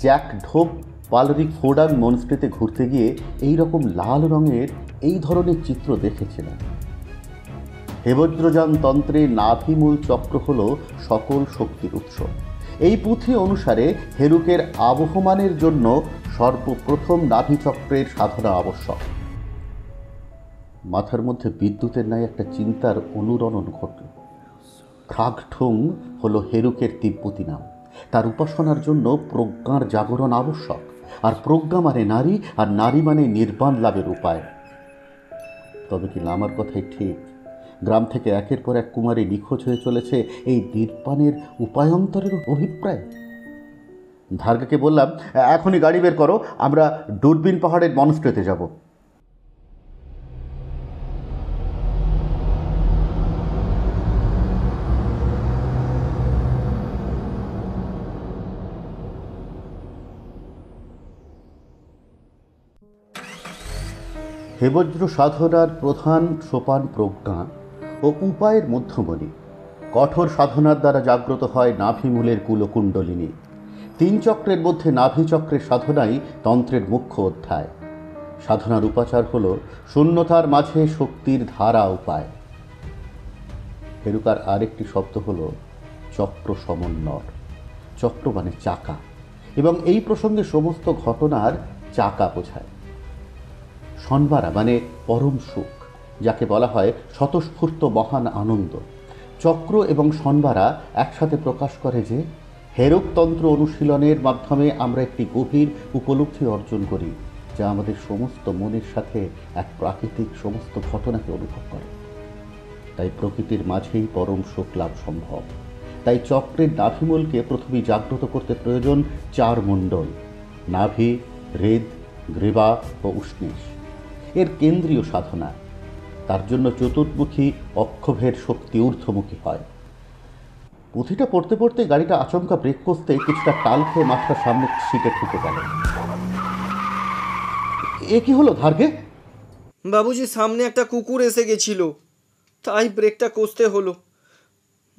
জ্যাক ঢোপ পালরিক ফোডাং মনস্ট্রিতে ঘুরতে গিয়ে এই রকম লাল রঙের এই ধরনের চিত্র দেখেছিলাম। হেবজ্রযান তন্ত্রে নাভিমূল চক্র হল সকল শক্তির উৎস। এই পুঁথি অনুসারে হেরুকের আবহমানের জন্য সর্বপ্রথম নাভিচক্রের সাধনা আবশ্যক। মাথার মধ্যে বিদ্যুতের ন্যায় একটা চিন্তার অনুরণন ঘটল। খাগঠুং হল হেরুকের তিব্বতী নাম। তার উপাসনার জন্য প্রজ্ঞার জাগরণ আবশ্যক, আর প্রজ্ঞা মানে নারী, আর নারী মানে নির্বাণ লাভের উপায়। তবে কি নামার কথাই ঠিক? গ্রাম থেকে একের পর এক কুমারী নিখোঁজ হয়ে চলেছে, এই দীর্পানের উপায়ন্তরের অভিপ্রায়। ধার্গাকে বললাম, এখনই গাড়ি বের করো, আমরা দূরবীন পাহাড়ের মনস্ট্রিতে যাব। হেবজ্র সাধনার প্রধান সোপান প্রজ্ঞা ও উপায়ের মধ্যমণি। কঠোর সাধনার দ্বারা জাগ্রত হয় নাভিমূলের কুলকুণ্ডলিনী। 3 চক্রের মধ্যে নাভিচক্রের সাধনাই তন্ত্রের মুখ্য অধ্যায়। সাধনার উপাচার হল শূন্যতার মাঝে শক্তির ধারা উপায়। হেরুকার আরেকটি শব্দ হল চক্র সমন্বর। চক্র মানে চাকা, এবং এই প্রসঙ্গে সমস্ত ঘটনার চাকা বোঝায়। সনবারা মানে পরম সুখ, যাকে বলা হয় স্বতঃস্ফূর্ত মহান আনন্দ। চক্র এবং সনবারা একসাথে প্রকাশ করে যে হেরকতন্ত্র অনুশীলনের মাধ্যমে আমরা একটি গভীর উপলব্ধি অর্জন করি, যা আমাদের সমস্ত মনের সাথে এক প্রাকৃতিক সমস্ত ঘটনাকে অনুভব করে। তাই প্রকৃতির মাঝেই পরম সুখ লাভ সম্ভব। তাই চক্রের নাভিমূলকে প্রথমেই জাগ্রত করতে প্রয়োজন 4 মণ্ডল: নাভি, হৃদ, গ্রীবা ও উষ্ণীষ। এর কেন্দ্রীয় সাধনা। তার জন্য চতুর্মুখী অক্ষভের শক্তি ঊর্ধ্বমুখী হয়। পুঁথিটা পড়তে পড়তে গাড়িটা আচমকা ব্রেক কষতে কিছুটা টাল খেয়ে মাথার সামনে সিটে ঠুকে গেল। এ কি হলো ধার্গে? বাবুজি, সামনে একটা কুকুর এসে গেছিল, তাই ব্রেকটা কষতে হলো।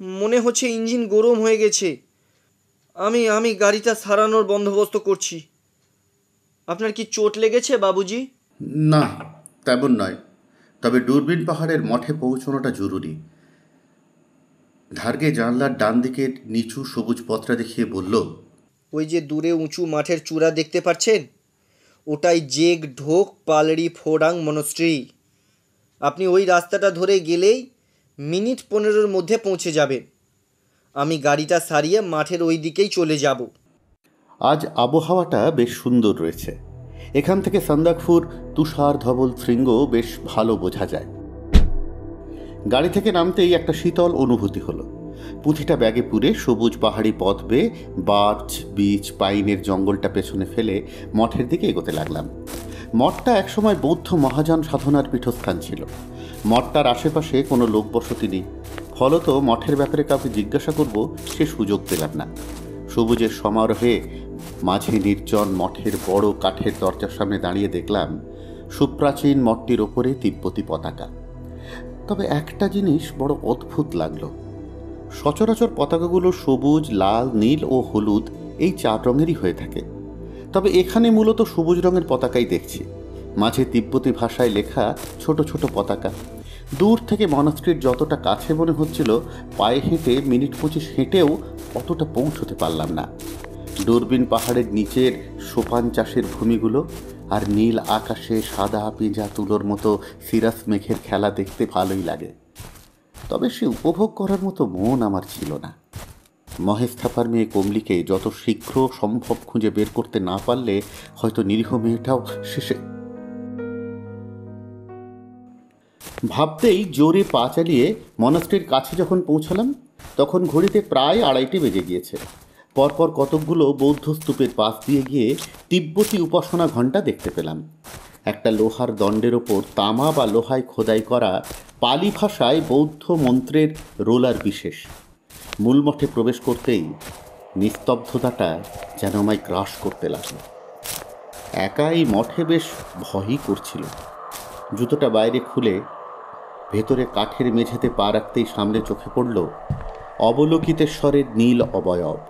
মনে হচ্ছে ইঞ্জিন গরম হয়ে গেছে। আমি গাড়িটা সারানোর বন্দোবস্ত করছি। আপনার কি চোট লেগেছে বাবুজি? না, তেমন নয়, তবে দূরবীন পাহাড়ের মঠে পৌঁছানোটা জরুরি। ধার্গে জানলার ডান দিকের নিচু সবুজ পথটা দেখিয়ে বলল, ওই যে দূরে উঁচু মাঠের চূড়া দেখতে পাচ্ছেন, ওটাই জেগ ঢোক পালড়ি ফোরাং মনস্ট্রি। আপনি ওই রাস্তাটা ধরে গেলেই মিনিট 15-এর মধ্যে পৌঁছে যাবেন। আমি গাড়িটা সারিয়ে মাঠের ওই দিকেই চলে যাব। আজ আবহাওয়াটা বেশ সুন্দর রয়েছে। এখান থেকে সান্দাকফুর তুষার ধবল শৃঙ্গ বেশ ভালো বোঝা যায়। গাড়ি থেকে নামতেই একটা শীতল অনুভূতি হলো। পুঁথিটা ব্যাগে পুরে সবুজ পাহাড়ি পথ বেয়ে বার্চ, বীচ, পাইনের জঙ্গলটা পেছনে ফেলে মঠের দিকে এগোতে লাগলাম। মঠটা একসময় বৌদ্ধ মহাযান সাধনার পীঠস্থান ছিল। মঠটার আশেপাশে কোনো লোকবসতি নেই, ফলত মঠের ব্যাপারে কাউকে জিজ্ঞাসা করব সে সুযোগ পেলাম না। সবুজের সমারোহে মাঝে নির্জন মঠের বড় কাঠের দরজার সামনে দাঁড়িয়ে দেখলাম সুপ্রাচীন মঠটির ওপরে তিব্বতী পতাকা। তবে একটা জিনিস বড় অদ্ভুত লাগলো। সচরাচর পতাকাগুলো সবুজ, লাল, নীল ও হলুদ এই 4 রঙেরই হয়ে থাকে, তবে এখানে মূলত সবুজ রঙের পতাকাই দেখছি। মাঝে তিব্বতী ভাষায় লেখা ছোট ছোট পতাকা। দূর থেকে মনাস্ট্রির যতটা কাছে মনে হচ্ছিল, পায়ে হেঁটে মিনিট 25 হেঁটেও অতটা পৌঁছতে পারলাম না। দূরবীন পাহাড়ের নিচের সোপান চাষের ভূমিগুলো আর নীল আকাশে সাদা পেঁজা তুলোর মতো সিরাস মেঘের খেলা দেখতে ভালোই লাগে, তবে সে উপভোগ করার মতো মন আমার ছিল না। মহেশ থাপার মেয়ে কমলিকে যত শীঘ্র সম্ভব খুঁজে বের করতে না পারলে হয়তো নিরীহ মেয়েটাও শেষে। ভাবতেই জোরে পা চালিয়ে মনাস্ট্রির কাছে যখন পৌঁছালাম, তখন ঘড়িতে প্রায় 2:30 বেজে গিয়েছে। পরপর কতকগুলো বৌদ্ধ স্তূপের পাশ দিয়ে গিয়ে তিব্বতী উপাসনা ঘণ্টা দেখতে পেলাম। একটা লোহার দণ্ডের ওপর তামা বা লোহায় খোদাই করা পালি ভাষায় বৌদ্ধ মন্ত্রের রোলার বিশেষ। মূল মঠে প্রবেশ করতেই নিস্তব্ধতাটা যেন আমায় গ্রাস করতে লাগলো। একা এই মঠে বেশ ভয়ই করছিল। জুতোটা বাইরে খুলে ভেতরে কাঠের মেঝেতে পা রাখতেই সামনে চোখে পড়ল অবলোকিতেশ্বরের নীল অবয়ব।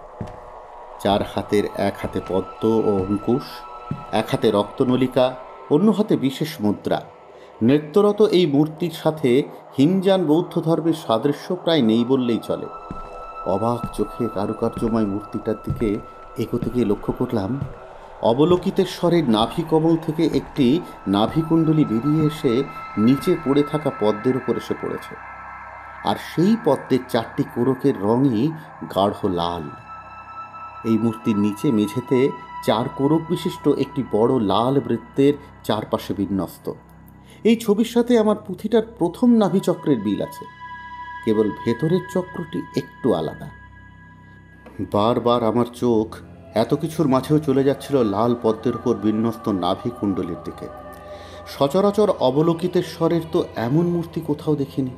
4 হাতের, 1 হাতে পদ্ম ও অঙ্কুশ, 1 হাতে রক্তনলিকা, অন্য হাতে বিশেষ মুদ্রা। নৃত্যরত এই মূর্তির সাথে হিমযান বৌদ্ধ ধর্মের সাদৃশ্য প্রায় নেই বললেই চলে। অবাক চোখে কারুকার্যময় মূর্তিটার দিকে এগোতে গিয়ে লক্ষ্য করলাম অবলোকিতেশ্বরের নাভিকমল থেকে একটি নাভিকুণ্ডলী বেরিয়ে এসে নিচে পড়ে থাকা পদ্মের উপর এসে পড়েছে, আর সেই পদ্মের 4টি কোরকের রঙই গাঢ় লাল। এই মূর্তির নিচে মেঝেতে 4 কোরক বিশিষ্ট একটি বড় লাল বৃত্তের চারপাশে বিন্যস্ত। এই ছবির সাথে আমার পুঁথিটার প্রথম নাভিচক্রের মিল আছে, কেবল ভেতরের চক্রটি একটু আলাদা। বারবার আমার চোখ এত কিছুর মাঝেও চলে যাচ্ছিল লাল পদ্মের উপর বিন্যস্ত নাভি কুণ্ডলীর দিকে। সচরাচর অবলোকিতেশ্বরের তো এমন মূর্তি কোথাও দেখিনি।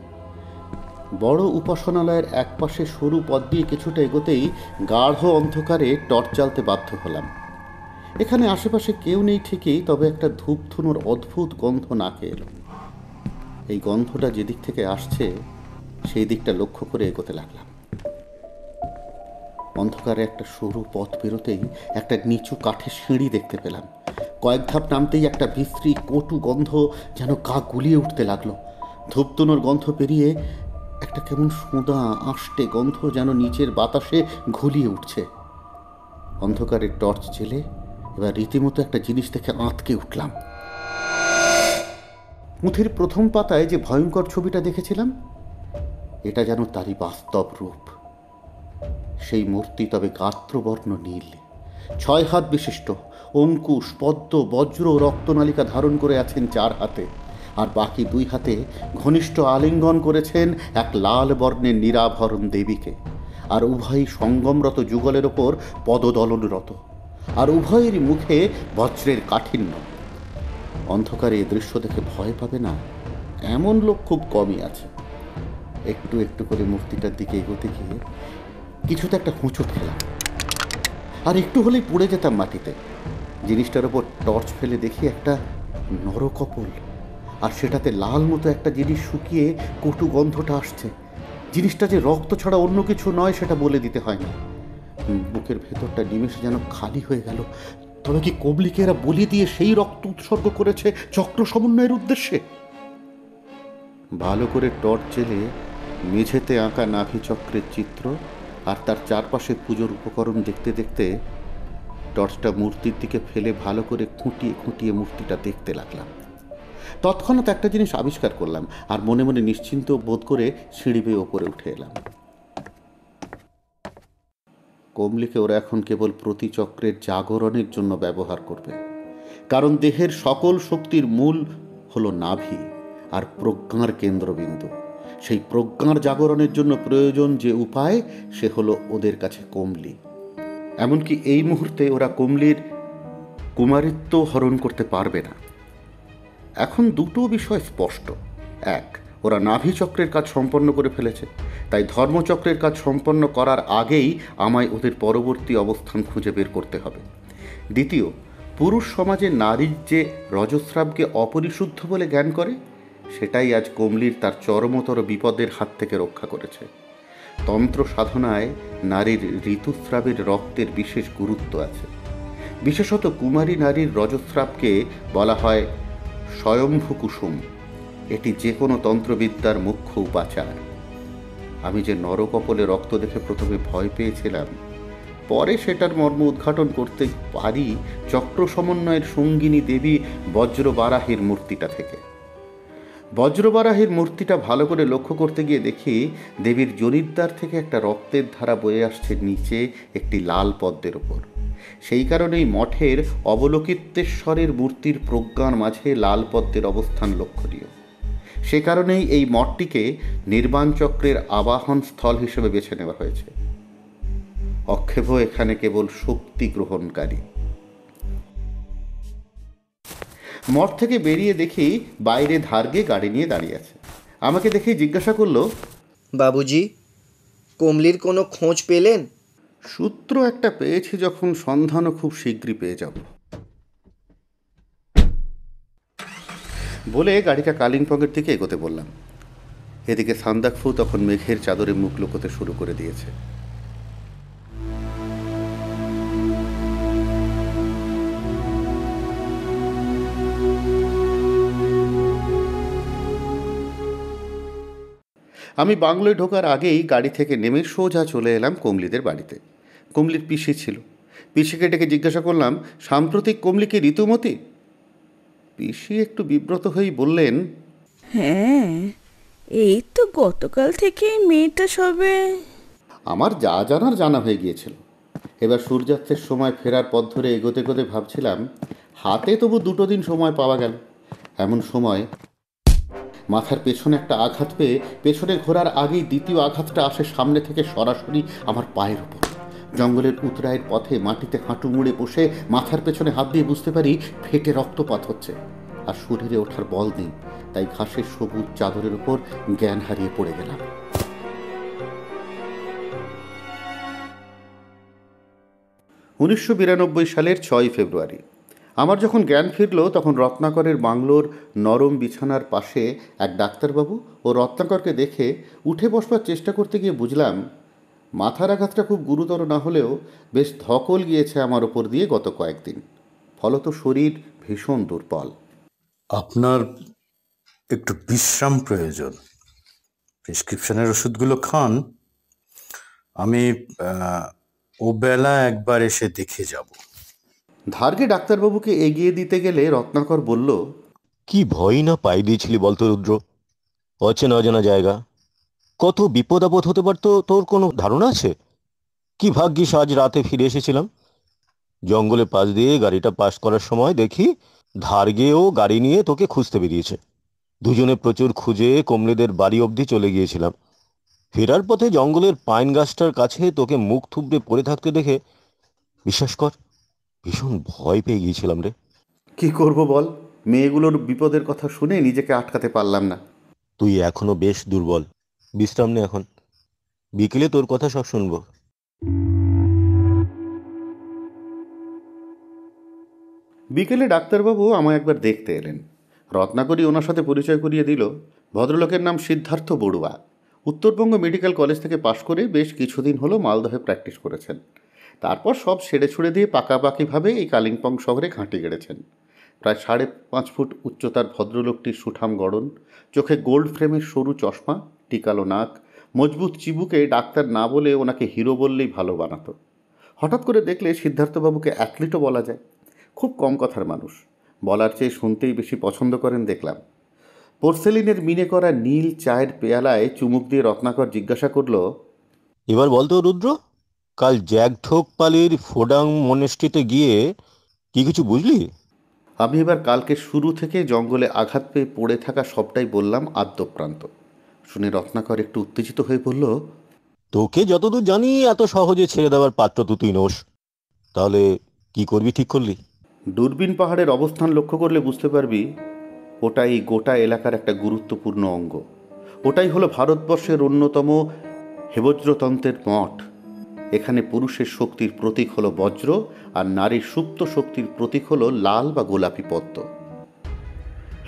বড় উপাসনালয়ের একপাশে সরু পথ দিয়ে কিছুটা এগোতেই গাঢ় অন্ধকারে টর্চ জ্বালতে বাধ্য হলাম। এখানে আশেপাশে কেউ নেই ঠিকই, তবে একটা ধূপধুনোর অদ্ভুত গন্ধ নাকে এলো। এই গন্ধটা যেদিক থেকে আসছে সেই দিকটা লক্ষ্য করে এগোতে লাগলাম। অন্ধকারে একটা সরু পথ বেরোতেই একটা নিচু কাঠের সিঁড়ি দেখতে পেলাম। কয়েক ধাপ নামতেই একটা বিশ্রী কটু গন্ধ যেন গা গুলিয়ে উঠতে লাগলো। ধূপধুনোর গন্ধ পেরিয়ে একটা কেমন সোঁদা আষ্টে গন্ধ যেন নিচের বাতাসে ঘুলিয়ে উঠছে। অন্ধকারের টর্চ জেলে এবার রীতিমতো একটা জিনিস দেখে আঁতকে উঠলাম। পুঁথির প্রথম পাতায় যে ভয়ঙ্কর ছবিটা দেখেছিলাম, এটা যেন তারই বাস্তব রূপ। সেই মূর্তি তবে গাত্রবর্ণ নীল, 6 হাত বিশিষ্ট, অঙ্কুশ পদ্ম বজ্র রক্তনালিকা ধারণ করে আছেন 4 হাতে, আর বাকি 2 হাতে ঘনিষ্ঠ আলিঙ্গন করেছেন এক লাল বর্ণের নিরাভরণ দেবীকে, আর উভয়ই সঙ্গমরত যুগলের ওপর পদদলনরত, আর উভয়েরই মুখে বজ্রের কাঠিন্য। অন্ধকারে এ দৃশ্য দেখে ভয় পাবে না এমন লোক খুব কমই আছে। একটু একটু করে মূর্তিটার দিকে এগোতে গিয়ে কিছুতে একটা হোঁচট খেলাম, আর একটু হলেই পড়ে যেতাম মাটিতে। জিনিসটার ওপর টর্চ ফেলে দেখি একটা নরকপল, আর সেটাতে লাল মতো একটা জিনিস শুকিয়ে কটু গন্ধটা আসছে। জিনিসটা যে রক্ত ছাড়া অন্য কিছু নয় সেটা বলে দিতে হয় না। বুকের ভেতরটা নিমেষে যেন খালি হয়ে গেল। তবে কি কবলিকে এরা বলি দিয়ে সেই রক্ত উৎসর্গ করেছে চক্র সমন্বয়ের উদ্দেশ্যে? ভালো করে টর্চ জেলে মেঝেতে আঁকা নাভি চক্রের চিত্র আর তার চারপাশে পুজোর উপকরণ দেখতে দেখতে টর্চটা মূর্তির দিকে ফেলে ভালো করে খুঁটিয়ে খুঁটিয়ে মূর্তিটা দেখতে লাগলাম। তৎক্ষণাৎ একটা জিনিস আবিষ্কার করলাম, আর মনে মনে নিশ্চিন্ত বোধ করে সিঁড়ি বেয়ে ওপরে উঠে এলাম। কমলিকে ওরা এখন কেবল প্রতিচক্রের জাগরণের জন্য ব্যবহার করবে, কারণ দেহের সকল শক্তির মূল হলো নাভি আর প্রজ্ঞার কেন্দ্রবিন্দু। সেই প্রজ্ঞার জাগরণের জন্য প্রয়োজন যে উপায়, সে হলো ওদের কাছে কমলি। এমনকি এই মুহূর্তে ওরা কমলির কুমারিত্ব হরণ করতে পারবে না। এখন দুটো বিষয় স্পষ্ট। এক, ওরা নাভিচক্রের কাজ সম্পন্ন করে ফেলেছে, তাই ধর্মচক্রের কাজ সম্পন্ন করার আগেই আমায় ওদের পরবর্তী অবস্থান খুঁজে বের করতে হবে। দ্বিতীয়, পুরুষ সমাজে নারীর যে রজস্রাবকে অপরিশুদ্ধ বলে জ্ঞান করে, সেটাই আজ কমলির তার চরমতর বিপদের হাত থেকে রক্ষা করেছে। তন্ত্র সাধনায় নারীর ঋতুস্রাবের রক্তের বিশেষ গুরুত্ব আছে। বিশেষত কুমারী নারীর রজস্রাবকে বলা হয় স্বয়ম্ভু কুসুম। এটি যে কোনো তন্ত্রবিদ্যার মুখ্য উপাচার। আমি যে নরকপলে রক্ত দেখে প্রথমে ভয় পেয়েছিলাম, পরে সেটার মর্ম উদ্ঘাটন করতে পারি চক্র সমন্বয়ের সঙ্গিনী দেবী বজ্রবারাহীর মূর্তিটা থেকে। বজ্রবারাহীর মূর্তিটা ভালো করে লক্ষ্য করতে গিয়ে দেখি দেবীর জনিদ্বার থেকে একটা রক্তের ধারা বয়ে আসছে নিচে একটি লাল পদ্মের ওপর। সেই কারণেই মঠের অবলোকিতেশ্বরের মূর্তির প্রজ্ঞার মাঝে লাল পদ্মের অবস্থান লক্ষণীয়। সে কারণেই এই মঠটিকে নির্বাণ চক্রের আবাহন স্থল হিসেবে বেছে নেওয়া হয়েছে। অক্ষেপ এখানে কেবল শক্তি গ্রহণকারী। মঠ থেকে বেরিয়ে দেখি বাইরে ধারগে গাড়ি নিয়ে দাঁড়িয়ে আছে। আমাকে দেখে জিজ্ঞাসা করলো, বাবুজি, কমলির কোনো খোঁজ পেলেন? সূত্র একটা পেয়েছি, যখন সন্ধানও খুব শীঘ্রই পেয়ে যাব বলে গাড়িটা কালিম্পংয়ের দিকে এগোতে বললাম। এদিকে সান্দাকফু তখন মেঘের চাদরে মুখ লুকোতে শুরু করে দিয়েছে। আমি বাংলোয় ঢোকার আগেই গাড়ি থেকে নেমে সোজা চলে এলাম কমলিদের বাড়িতে। কমলির পিসি ছিল। পিসিকে ডেকে জিজ্ঞাসা করলাম, সাম্প্রতিক কমলি কি ঋতুমতি? পিসি একটু বিব্রত হয়েই বললেন, হ্যাঁ, এই তো গতকাল থেকেই মেয়েটা সবে। আমার যা জানার জানা হয়ে গিয়েছিল। এবার সূর্যাস্তের সময় ফেরার পথ ধরে এগোতে এগোতে ভাবছিলাম, হাতে তবু 2 দিন সময় পাওয়া গেল। এমন সময় মাথার পেছনে একটা আঘাত পেয়ে পেছনে ঘোরার আগেই দ্বিতীয় আঘাতটা আসে সামনে থেকে সরাসরি আমার পায়ের ওপর। জঙ্গলের উতরায়ের পথে মাটিতে হাঁটু মুড়ে বসে মাথার পেছনে হাত দিয়ে বুঝতে পারি ফেটে রক্তপাত হচ্ছে, আর শরীরে ওঠার বল নেই, তাই ঘাসের সবুজ চাদরের উপর জ্ঞান হারিয়ে পড়ে গেলাম। 1992 সালের 6 ফেব্রুয়ারি আমার যখন জ্ঞান ফিরল, তখন রত্নাকরের বাংলোর নরম বিছানার পাশে এক ডাক্তারবাবু ও রত্নাকরকে দেখে উঠে বসবার চেষ্টা করতে গিয়ে বুঝলাম মাথার আঘাতটা খুব গুরুতর না হলেও বেশ ধকল গিয়েছে আমার ওপর দিয়ে গত কয়েকদিন, ফলত শরীর ভীষণ দুর্বল। আপনার একটু বিশ্রাম প্রয়োজন, প্রেসক্রিপশনের ওষুধগুলো খান। আমি ও বেলা একবার এসে দেখে যাব। ধারকে ডাক্তারবাবুকে এগিয়ে দিতে গেলে রত্নাকর বলল, কি ভয় না পাই দিয়েছিলি বলতো রুদ্র? অচেনা অজানা জায়গা, কত বিপদ আপদ হতে পারতো তোর কোনো ধারণা আছে? কি ভাগ্যিস আজ রাতে ফিরে এসেছিলাম। জঙ্গলে পাশ দিয়ে গাড়িটা পাস করার সময় দেখি ধারগেও গাড়ি নিয়ে তোকে খুঁজতে বেরিয়েছে। দুজনে প্রচুর খুঁজে কমলেদের বাড়ি অবধি চলে গিয়েছিলাম। ফেরার পথে জঙ্গলের পাইন গাছটার কাছে তোকে মুখ থুবড়ে পড়ে থাকতে দেখে বিশ্বাস কর ভীষণ ভয় পেয়ে গিয়েছিলাম রে। কি করব বল, মেয়েগুলোর বিপদের কথা শুনে নিজেকে আটকাতে পারলাম না। তুই এখনো বেশ দুর্বল, বিশ্রাম নে এখন, বিকেলে তোর কথা সব শুনবো। বিকেলে ডাক্তারবাবু আমায় একবার দেখতে এলেন। রত্নাকরই ওনার সাথে পরিচয় করিয়ে দিল। ভদ্রলোকের নাম সিদ্ধার্থ বড়ুয়া, উত্তরবঙ্গ মেডিকেল কলেজ থেকে পাশ করে বেশ কিছুদিন হলো মালদহে প্র্যাকটিস করেছেন। তারপর সব ছেড়ে ছুড়ে দিয়ে পাকাপাকিভাবে এই কালিম্পং শহরে ঘাঁটি গেড়েছেন। প্রায় 5.5 ফুট উচ্চতার ভদ্রলোকটির সুঠাম গড়ন, চোখে গোল্ড ফ্রেমের সরু চশমা, টিকালো নাক, মজবুত চিবুকে ডাক্তার না বলে ওনাকে হিরো বললেই ভালো বানাতো। হঠাৎ করে দেখলে সিদ্ধার্থবাবুকে অ্যাথলিটও বলা যায়। খুব কম কথার মানুষ, বলার চেয়ে শুনতেই বেশি পছন্দ করেন দেখলাম। পোর্সেলিনের মিনে করা নীল চায়ের পেয়ালায় চুমুক দিয়ে রত্নাকর জিজ্ঞাসা করল, এবার বলতো রুদ্র, কাল জ্যাকঠোক পালির ফোডাং মনেস্ট্রিতে গিয়ে কি কিছু বুঝলি? আমি এবার কালকে শুরু থেকে জঙ্গলে আঘাত পেয়ে পড়ে থাকা সবটাই বললাম আদ্যপ্রান্ত। শুনে রত্নাকর একটু উত্তেজিত হয়ে বলল, তোকে যতদূর জানি এত সহজে ছেড়ে দেওয়ার পাত্র তো তুই নোস। তাহলে কি করবি ঠিক করলি? দূরবীন পাহাড়ের অবস্থান লক্ষ্য করলে বুঝতে পারবি ওটাই গোটা এলাকার একটা গুরুত্বপূর্ণ অঙ্গ। ওটাই হলো ভারতবর্ষের অন্যতম হেবজ্রতন্ত্রের মঠ। এখানে পুরুষের শক্তির প্রতীক হলো বজ্র, আর নারীর সুপ্ত শক্তির প্রতীক হলো লাল বা গোলাপি পদ্ম।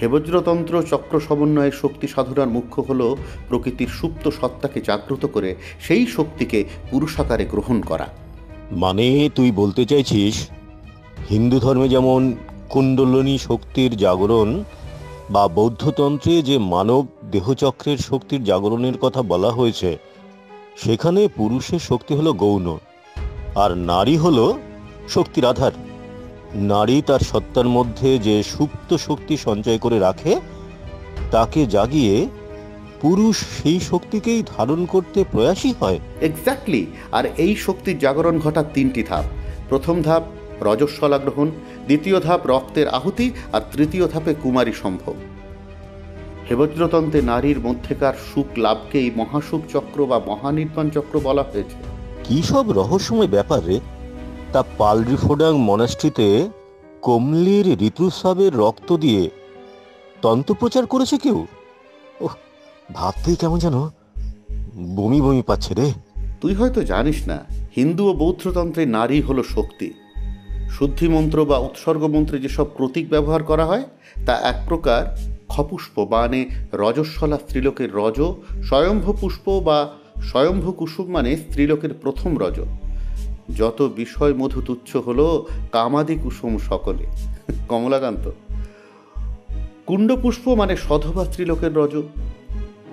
হেবজ্রতন্ত্র চক্র সমন্বয়ের শক্তি সাধনার মুখ্য হলো প্রকৃতির সুপ্ত সত্তাকে জাগ্রত করে সেই শক্তিকে পুরুষাকারে গ্রহণ করা। মানে তুই বলতে চাইছিস হিন্দু ধর্মে যেমন কুণ্ডলিনী শক্তির জাগরণ বা বৌদ্ধতন্ত্রে যে মানব দেহচক্রের শক্তির জাগরণের কথা বলা হয়েছে, সেখানে পুরুষের শক্তি হলো গৌণ আর নারী হলো শক্তির আধার। নারী তার সত্তার মধ্যে যে সুপ্ত শক্তি সঞ্চয় করে রাখে তাকে জাগিয়ে পুরুষ সেই শক্তিকেই ধারণ করতে প্রয়াসী হয়। এক্স্যাক্টলি। আর এই শক্তির জাগরণ ঘটার 3টি ধাপ। প্রথম ধাপ রজস্বলা গ্রহণ, দ্বিতীয় ধাপ রক্তের আহুতি, আর তৃতীয় ধাপে কুমারী সম্ভোগ। হেবজ্রতন্ত্রে নারীর মধ্যেকার সুখ লাভকেই মহাসুখ চক্র বা মহানির্বাণ চক্র বলা হয়েছে। কি সব রহস্যময় ব্যাপার রে! তা পালরি ফোডাং মনাস্ট্রিতে কমলির ঋতুস্রাবের রক্ত দিয়ে তন্ত্র প্রচার করেছে কেউ? ওহ, ভাবতেই কেমন যেন বমি বমি পাচ্ছে রে। তুই হয়তো জানিস না, হিন্দু ও বৌদ্ধতন্ত্রে নারী হলো শক্তি। শুদ্ধিমন্ত্র বা উৎসর্গমন্ত্রে যেসব প্রতীক ব্যবহার করা হয় তা এক প্রকার খপুষ্প মানে রজস্বলা স্ত্রীলোকের রজ, স্বয়ম্ভ পুষ্প বা স্বয়ম্ভ কুসুম মানে স্ত্রীলোকের প্রথম রজ। যত বিষয় মধু তুচ্ছ হলো কামাদি কুসুম সকলে। কমলাকান্ত। কুণ্ডপুষ্প মানে সধবা স্ত্রীলোকের রজ,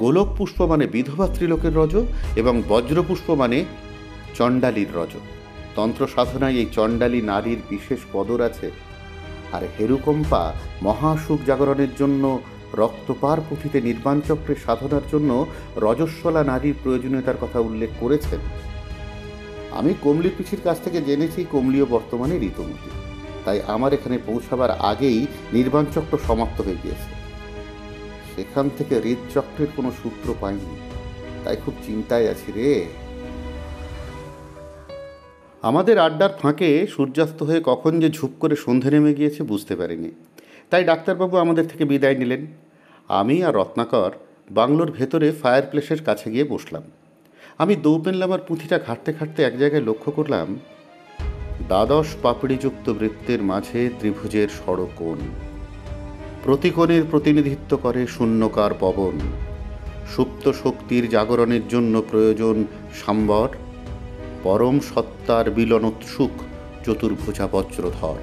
গোলক পুষ্প মানে বিধবা স্ত্রীলোকের রজ, এবং বজ্রপুষ্প মানে চণ্ডালীর রজ। তন্ত্র সাধনায় এই চণ্ডালী নারীর বিশেষ কদর আছে। আর হেরুকম্পা মহাসুখ জাগরণের জন্য রক্তপার পুঁথিতে নির্বাণচক্রের সাধনার জন্য রজস্বলা নারীর প্রয়োজনীয়তার কথা উল্লেখ করেছেন। আমি কমলি পিসির কাছ থেকে জেনেছি কমলিও বর্তমানে ঋতুমতী, তাই আমার এখানে পৌঁছাবার আগেই নির্বাণচক্র সমাপ্ত হয়ে গিয়েছে। সেখান থেকে হৃদচক্রের কোনো সূত্র পাইনি, তাই খুব চিন্তায় আছি রে। আমাদের আড্ডার ফাঁকে সূর্যাস্ত হয়ে কখন যে ঝুপ করে সন্ধে নেমে গিয়েছে বুঝতে পারিনি, তাই ডাক্তারবাবু আমাদের থেকে বিদায় নিলেন। আমি আর রত্নাকর বাংলোর ভেতরে ফায়ার প্লেসের কাছে গিয়ে বসলাম। আমি দৌপেন লামার পুঁথিটা ঘাঁটতে ঘাঁটতে এক জায়গায় লক্ষ্য করলাম, দ্বাদশ পাপড়িযুক্ত বৃত্তের মাঝে ত্রিভুজের ষড়কোণ, প্রতিকোণের প্রতিনিধিত্ব করে শূন্যকার পবন। সুপ্ত শক্তির জাগরণের জন্য প্রয়োজন সাম্বর, পরম সত্তার বিলনোৎসুক চতুর্ভুজা বজ্রধর।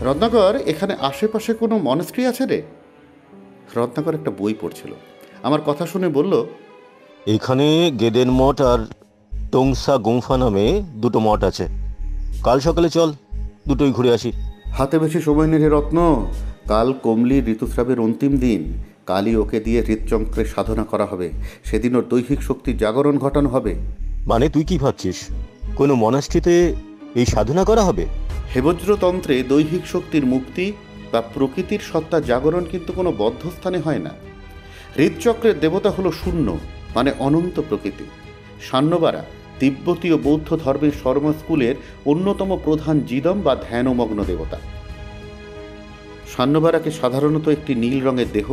রত্নাকর, এখানে আশেপাশে কোনো মনস্ট্রি আছে রে? রত্নাকর একটা বই পড়ছিল, আমার কথা শুনে বলল, এখানে গেদেন মঠ আর টংসা গুম্ফা নামে দুটো মঠ আছে। কাল সকালে চল, দুটোই ঘুরে আসি। হাতে বেশি সময় নেই রে রত্ন, কাল কমলির ঋতুস্রাবের অন্তিম দিন। কালই ওকে দিয়ে হৃদচক্রের সাধনা করা হবে, সেদিন ওর দৈহিক শক্তির জাগরণ ঘটানো হবে। মানে তুই কি ভাবছিস, কোনো মনাস্ট্রিতে এই সাধনা করা হবে? হেবজ্রতন্ত্রে দৈহিক শক্তির মুক্তি বা প্রকৃতির সত্তা জাগরণ কিন্তু কোনো বদ্ধস্থানে হয় না। হৃদচক্রের দেবতা হলো শূন্য, মানে অনন্ত প্রকৃতি। সান্যবারা তিব্বতীয় বৌদ্ধ ধর্মের শর্ম স্কুলের অন্যতম প্রধান জিদম বা ধ্যানমগ্ন দেবতা। সান্যবারাকে সাধারণত একটি নীল রঙের দেহ,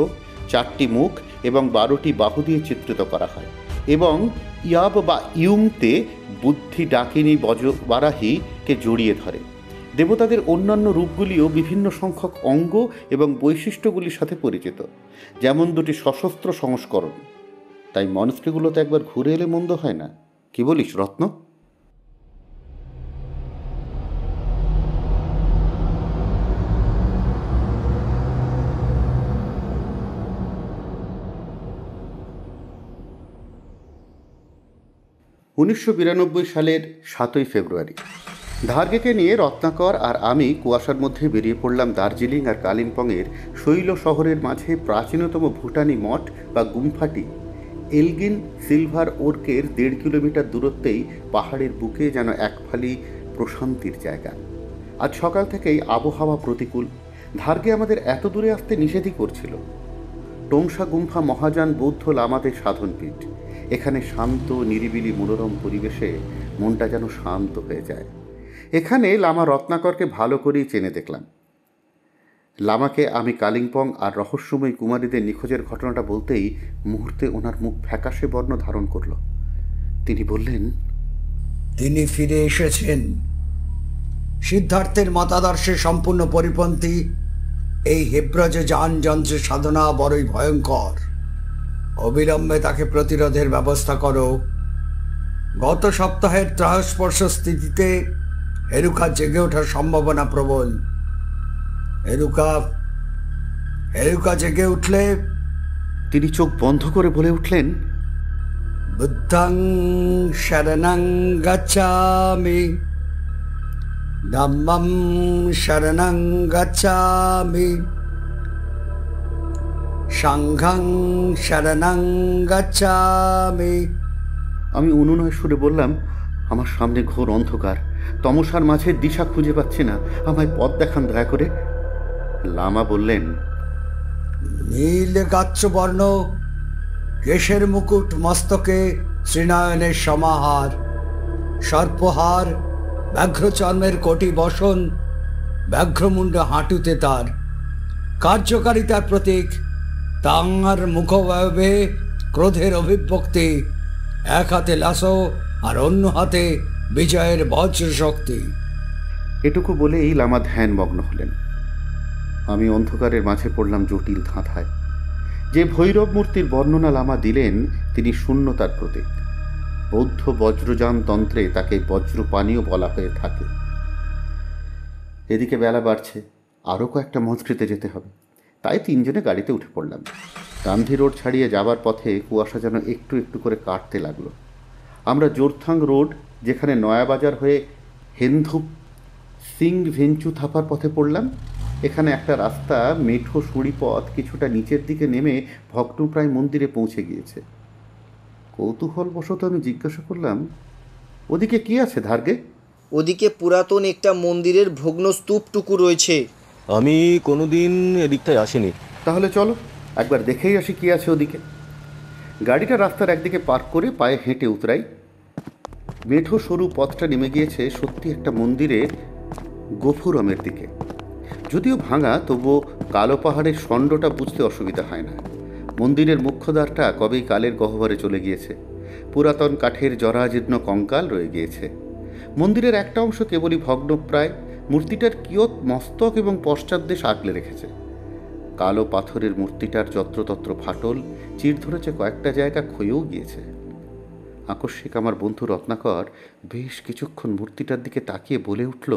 4টি মুখ এবং 12টি বাহু দিয়ে চিত্রিত করা হয়, এবং ইয়াব বা ইউমতে বুদ্ধি ডাকিনী বজবারাহীকে জড়িয়ে ধরে। দেবতাদের অন্যান্য রূপগুলিও বিভিন্ন সংখ্যক অঙ্গ এবং বৈশিষ্ট্যগুলির সাথে পরিচিত, যেমন দুটি সশস্ত্র সংস্করণ। তাই মনস্ট্রিগুলোতে একবার ঘুরে এলে মন্দ হয় না, কি বলিস রত্ন? সালের 7ই ফেব্রুয়ারি ধারগেকে নিয়ে রত্নাকর আর আমি কুয়াশার মধ্যে বেরিয়ে পড়লাম দার্জিলিং আর কালিম্পংয়ের শৈল শহরের মাঝে প্রাচীনতম ভুটানি মঠ বা গুম্ফাটি এলগিন সিলভার ওর্কের 1.5 কিলোমিটার দূরত্বেই পাহাড়ের বুকে যেন একফালি প্রশান্তির জায়গা। আজ সকাল থেকেই আবহাওয়া প্রতিকূল, ধারগে আমাদের এত দূরে আসতে নিষেধই করছিল। টংসা গুম্ফা মহাযান বৌদ্ধ লামাদের সাধনপীঠ। এখানে শান্ত নিরিবিলি মনোরম পরিবেশে মনটা যেন শান্ত হয়ে যায়। এখানে লামা রত্নাকরকে ভালো করেই চেনে দেখলাম। লামাকে আমি কালিম্পং আর রহস্যময়ী কুমারীদের নিখোঁজের ঘটনাটা বলতেই মুহূর্তে ওনার মুখ ফ্যাকাশে বর্ণ ধারণ করল। তিনি বললেন, তিনি ফিরে এসেছেন। সিদ্ধার্থের মতাদর্শে সম্পূর্ণ পরিপন্থী এই হেব্রজে যান যন্ত্রের সাধনা বড়ই ভয়ঙ্কর। অবিলম্বে তাকে প্রতিরোধের ব্যবস্থা করো। গত সপ্তাহের ত্রাসস্পর্শ স্থিতিতে হেরুকা জেগে ওঠার সম্ভাবনা প্রবল। হেরুকা জেগে উঠলে তিনি চোখ বন্ধ করে বলে উঠলেন, বুদ্ধং শরণং গচ্ছামি, ধম্মং শরণং গচ্ছামি, সংঘং শরণং গচ্ছামি। আমি অনুনয় সুরে বললাম, আমার সামনে ঘোর অন্ধকার, তমসার মাঝে দিশা খুঁজে পাচ্ছি না, আমায় পথ দেখান দয়া করে। লামা বললেন, নীল গাচ্ছবর্ণ, কেশের মুকুট, মস্তকে শ্রীনয়নের সমাহার, সর্পহার, ব্যাঘ্রচর্মের কোটি বসন, ব্যাঘ্রমুণ্ড হাঁটুতে তার কার্যকারিতার প্রতীক। তাঁর মুখবয়বে ক্রোধের অভিব্যক্তি, এক হাতে লাসো আর অন্য হাতে বিজয়ের বজ্র শক্তি। এটুকু বলেই লামা ধ্যানমগ্ন হলেন। আমি অন্ধকারের মাঝে পড়লাম জটিল ধাঁধায়। যে ভৈরব মূর্তির বর্ণনা লামা দিলেন তিনি শূন্যতার প্রতীক। বৌদ্ধ বজ্রযান তন্ত্রে তাকে বজ্রপাণীও বলা হয়ে থাকে। এদিকে বেলা বাড়ছে, আরও কয়েকটা মসজিদে যেতে হবে, তাই 3 জনে গাড়িতে উঠে পড়লাম। গান্ধী রোড ছাড়িয়ে যাবার পথে কুয়াশা যেন একটু একটু করে কাটতে লাগলো। আমরা জোরথাং রোড, যেখানে নয়াবাজার হয়ে হেনধুপ সিং ভেঞ্চু থাপার পথে পড়লাম। এখানে একটা রাস্তা মেঠো সুড়ি পথ কিছুটা নিচের দিকে নেমে ভগ্নপ্রায় মন্দিরে পৌঁছে গিয়েছে। কৌতূহলবশত আমি জিজ্ঞাসা করলাম, ওদিকে কি আছে ধারগে? ওদিকে পুরাতন একটা মন্দিরের ভগ্ন স্তূপটুকু রয়েছে। আমি কোনোদিন এদিকটায় আসিনি। তাহলে চলো একবার দেখেই আসি কি আছে ওদিকে। গাড়িটা রাস্তার একদিকে পার্ক করে পায়ে হেঁটে উতরাই। মেঠো সরু পথটা নেমে গিয়েছে সত্যি একটা মন্দিরের গফুরমের দিকে। যদিও ভাঙা, তবুও কালো পাহাড়ের ষণ্ডটা বুঝতে অসুবিধা হয় না। মন্দিরের মুখ্যদ্বারটা কবেই কালের গহ্বরে চলে গিয়েছে। পুরাতন কাঠের জরাজীর্ণ কঙ্কাল রয়ে গিয়েছে। মন্দিরের একটা অংশ কেবলই ভগ্নপ্রায়, মূর্তিটার কিয়ৎ মস্তক এবং পশ্চাৎদেশ আগলে রেখেছে। কালো পাথরের মূর্তিটার যত্রতত্র ফাটল, চির ধরেছে, কয়েকটা জায়গা ক্ষয়েও গিয়েছে। আকস্মিক আমার বন্ধু রত্নাকর বেশ কিছুক্ষণ মূর্তিটার দিকে তাকিয়ে বলে উঠল,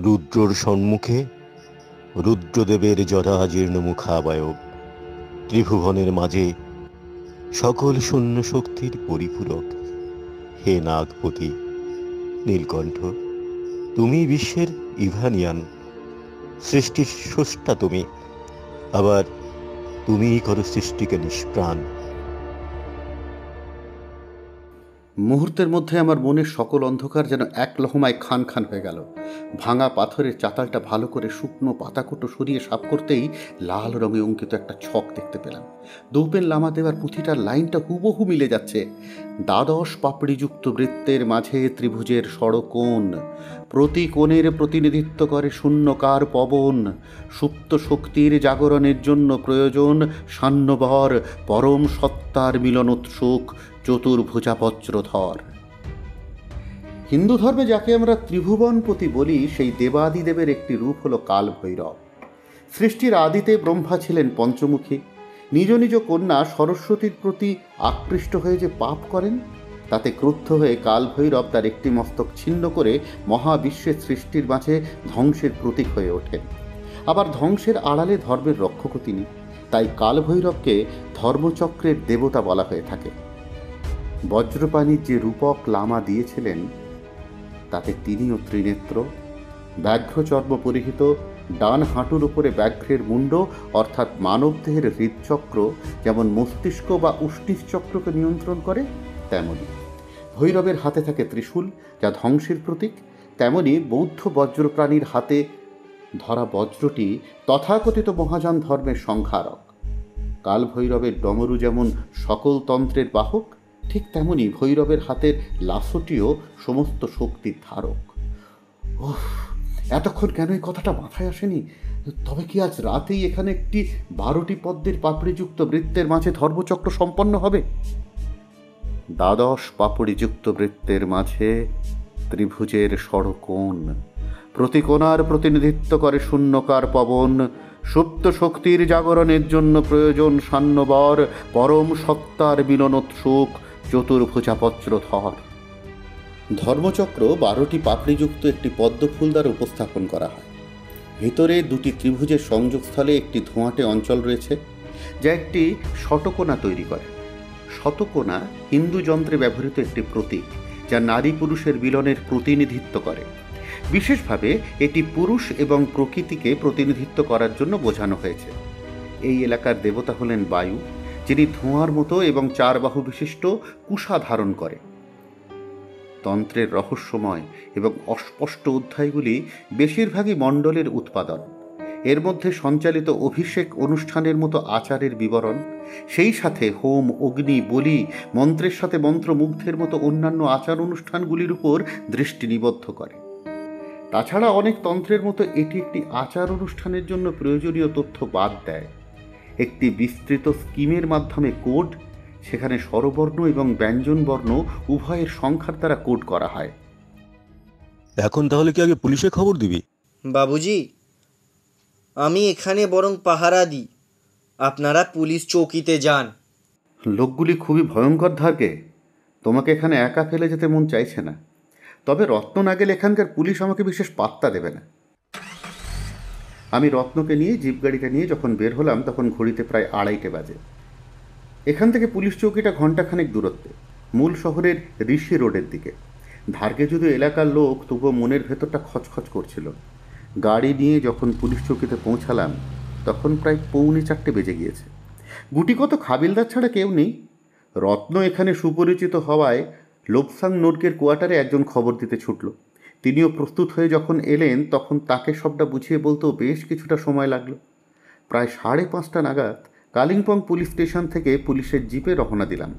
রুদ্রর সম্মুখে রুদ্রদেবের জরাজীর্ণ মুখাবয়ব, ত্রিভুবনের মাঝে সকল শূন্য শক্তির পরিপূরক। হে নাগপতি নীলকণ্ঠ, তুমি বিশ্বের ইভানিয়ান, সৃষ্টির স্রষ্টা তুমি, আবার তুমিই করো সৃষ্টিকে নিষ্প্রাণ। মুহূর্তের মধ্যে আমার মনের সকল অন্ধকার যেন এক লহমায় খান খান হয়ে গেল। ভাঙা পাথরের চাতালটা ভালো করে শুকনো পাতাকুটো সরিয়ে সাফ করতেই লাল রঙে অঙ্কিত একটা ছক দেখতে পেলাম। দৌপেন লামা দেওয়ার পুঁথিটার লাইনটা হুবহু মিলে যাচ্ছে। দ্বাদশ পাপড়িযুক্ত বৃত্তের মাঝে ত্রিভুজের ষড়কোণ, প্রতি কোণের প্রতিনিধিত্ব করে শূন্যকার পবন। সুপ্ত শক্তির জাগরণের জন্য প্রয়োজন সান্নবর, পরম সত্তার মিলনোৎসুক চতুর্ভুজা বজ্রধর। হিন্দু ধর্মে যাকে আমরা ত্রিভুবনপতি বলি, সেই দেবাদিদেবের একটি রূপ হল কাল ভৈরব। সৃষ্টির আদিতে ব্রহ্মা ছিলেন পঞ্চমুখী। নিজ নিজ কন্যা সরস্বতীর প্রতি আকৃষ্ট হয়ে যে পাপ করেন, তাতে ক্রুদ্ধ হয়ে কাল ভৈরব তার একটি মস্তক ছিন্ন করে মহাবিশ্বের সৃষ্টির মাঝে ধ্বংসের প্রতীক হয়ে ওঠেন। আবার ধ্বংসের আড়ালে ধর্মের রক্ষকও তিনি, তাই কাল ভৈরবকে ধর্মচক্রের দেবতা বলা হয়ে থাকে। বজ্রপাণির যে রূপক লামা দিয়েছিলেন, তাতে তিনিও ত্রিনেত্র, ব্যাঘ্রচর্ম পরিহিত, ডান হাঁটুর উপরে ব্যাঘ্রের মুণ্ড, অর্থাৎ মানবদেহের হৃদচক্র যেমন মস্তিষ্ক বা উষ্ণিশ্চক্রকে নিয়ন্ত্রণ করে, তেমনি ভৈরবের হাতে থাকে ত্রিশূল, যা ধ্বংসের প্রতীক। তেমনি বৌদ্ধ বজ্রপ্রাণীর হাতে ধরা বজ্রটি তথাকথিত মহাযান ধর্মের সংহারক। কাল ভৈরবের ডমরু যেমন সকল তন্ত্রের বাহক, ঠিক তেমনি ভৈরবের হাতের লাসটিও সমস্ত শক্তির ধারক। ওহ, এতক্ষণ কেন এই কথাটা মাথায় আসেনি? তবে কি আজ রাতেই এখানে একটি 12টি পদ্মের পাপড়িযুক্ত বৃত্তের মাঝে ধর্মচক্র সম্পন্ন হবে? দ্বাদশ পাপড়িযুক্ত বৃত্তের মাঝে ত্রিভুজের ষড়কোণ, প্রতিকোণার প্রতিনিধিত্ব করে শূন্যকার পবন। সুপ্ত শক্তির জাগরণের জন্য প্রয়োজন সান্নবর, পরম সত্তার মিলনোৎসুক চতুর্ভুজা বজ্রধর। ধর্মচক্র 12টি পাপড়িযুক্ত একটি পদ্মফুল দ্বারা উপস্থাপন করা হয়। ভিতরে দুটি ত্রিভুজের সংযোগস্থলে একটি ধোঁয়াটে অঞ্চল রয়েছে, যা একটি শতকোণা তৈরি করে। শতকোণা হিন্দু যন্ত্রে ব্যবহৃত একটি প্রতীক, যা নারী পুরুষের মিলনের প্রতিনিধিত্ব করে। বিশেষভাবে এটি পুরুষ এবং প্রকৃতিকে প্রতিনিধিত্ব করার জন্য বোঝানো হয়েছে। এই এলাকার দেবতা হলেন বায়ু, যিনি ধোঁয়ার মতো এবং 4 বাহু বিশিষ্ট কুশা ধারণ করে। তন্ত্রের রহস্যময় এবং অস্পষ্ট অধ্যায়গুলি বেশিরভাগই মণ্ডলের উৎপাদন। এর মধ্যে সঞ্চালিত অভিষেক অনুষ্ঠানের মতো আচারের বিবরণ, সেই সাথে হোম, অগ্নি, বলি, মন্ত্রের সাথে মন্ত্রমুগ্ধের মতো অন্যান্য আচার অনুষ্ঠানগুলির উপর দৃষ্টি নিবদ্ধ করে। তাছাড়া অনেক তন্ত্রের মতো এটি একটি আচার অনুষ্ঠানের জন্য প্রয়োজনীয় তথ্য বাদ দেয়। একটি বিস্তৃত স্কিমের মাধ্যমে কোড, সেখানে স্বরবর্ণ এবং ব্যঞ্জনবর্ণ উভয়ের সংখ্যার দ্বারা কোড করা হয়। এখন তাহলে কি আগে পুলিশে খবর দিবি? বাবুজি, আমি এখানে বরং পাহারা দিই, আপনারা পুলিশ চৌকিতে যান। লোকগুলি খুবই ভয়ঙ্কর ধারকে, তোমাকে এখানে একা ফেলে যেতে মন চাইছে না। তবে রত্ন না গেলে এখানকার পুলিশ আমাকে বিশেষ পাত্তা দেবে না। আমি রত্নকে নিয়ে জিপ গাড়িটা নিয়ে যখন বের হলাম, তখন ঘড়িতে প্রায় 2:30 বাজে। এখান থেকে পুলিশ চৌকিটা ঘণ্টাখানেক দূরত্বে, মূল শহরের ঋষি রোডের দিকে। ধারকে যদিও এলাকার লোক, তবুও মনের ভেতরটা খচখচ করছিল। গাড়ি নিয়ে যখন পুলিশ চৌকিতে পৌঁছালাম, তখন প্রায় 3:45 বেজে গিয়েছে। গুটি কত খাবিলদার ছাড়া কেউ নেই। রত্ন এখানে সুপরিচিত হওয়ায় লোবসাং নোর্গের কোয়ার্টারে একজন খবর দিতে ছুটল। তিনিও প্রস্তুত হয়ে যখন এলেন তখন তাকে সবটা বুঝিয়ে বলতেও বেশ কিছুটা সময় লাগলো। প্রায় 5:30 নাগাদ কালিম্পং পুলিশ স্টেশন থেকে পুলিশের জিপে রওনা দিলাম।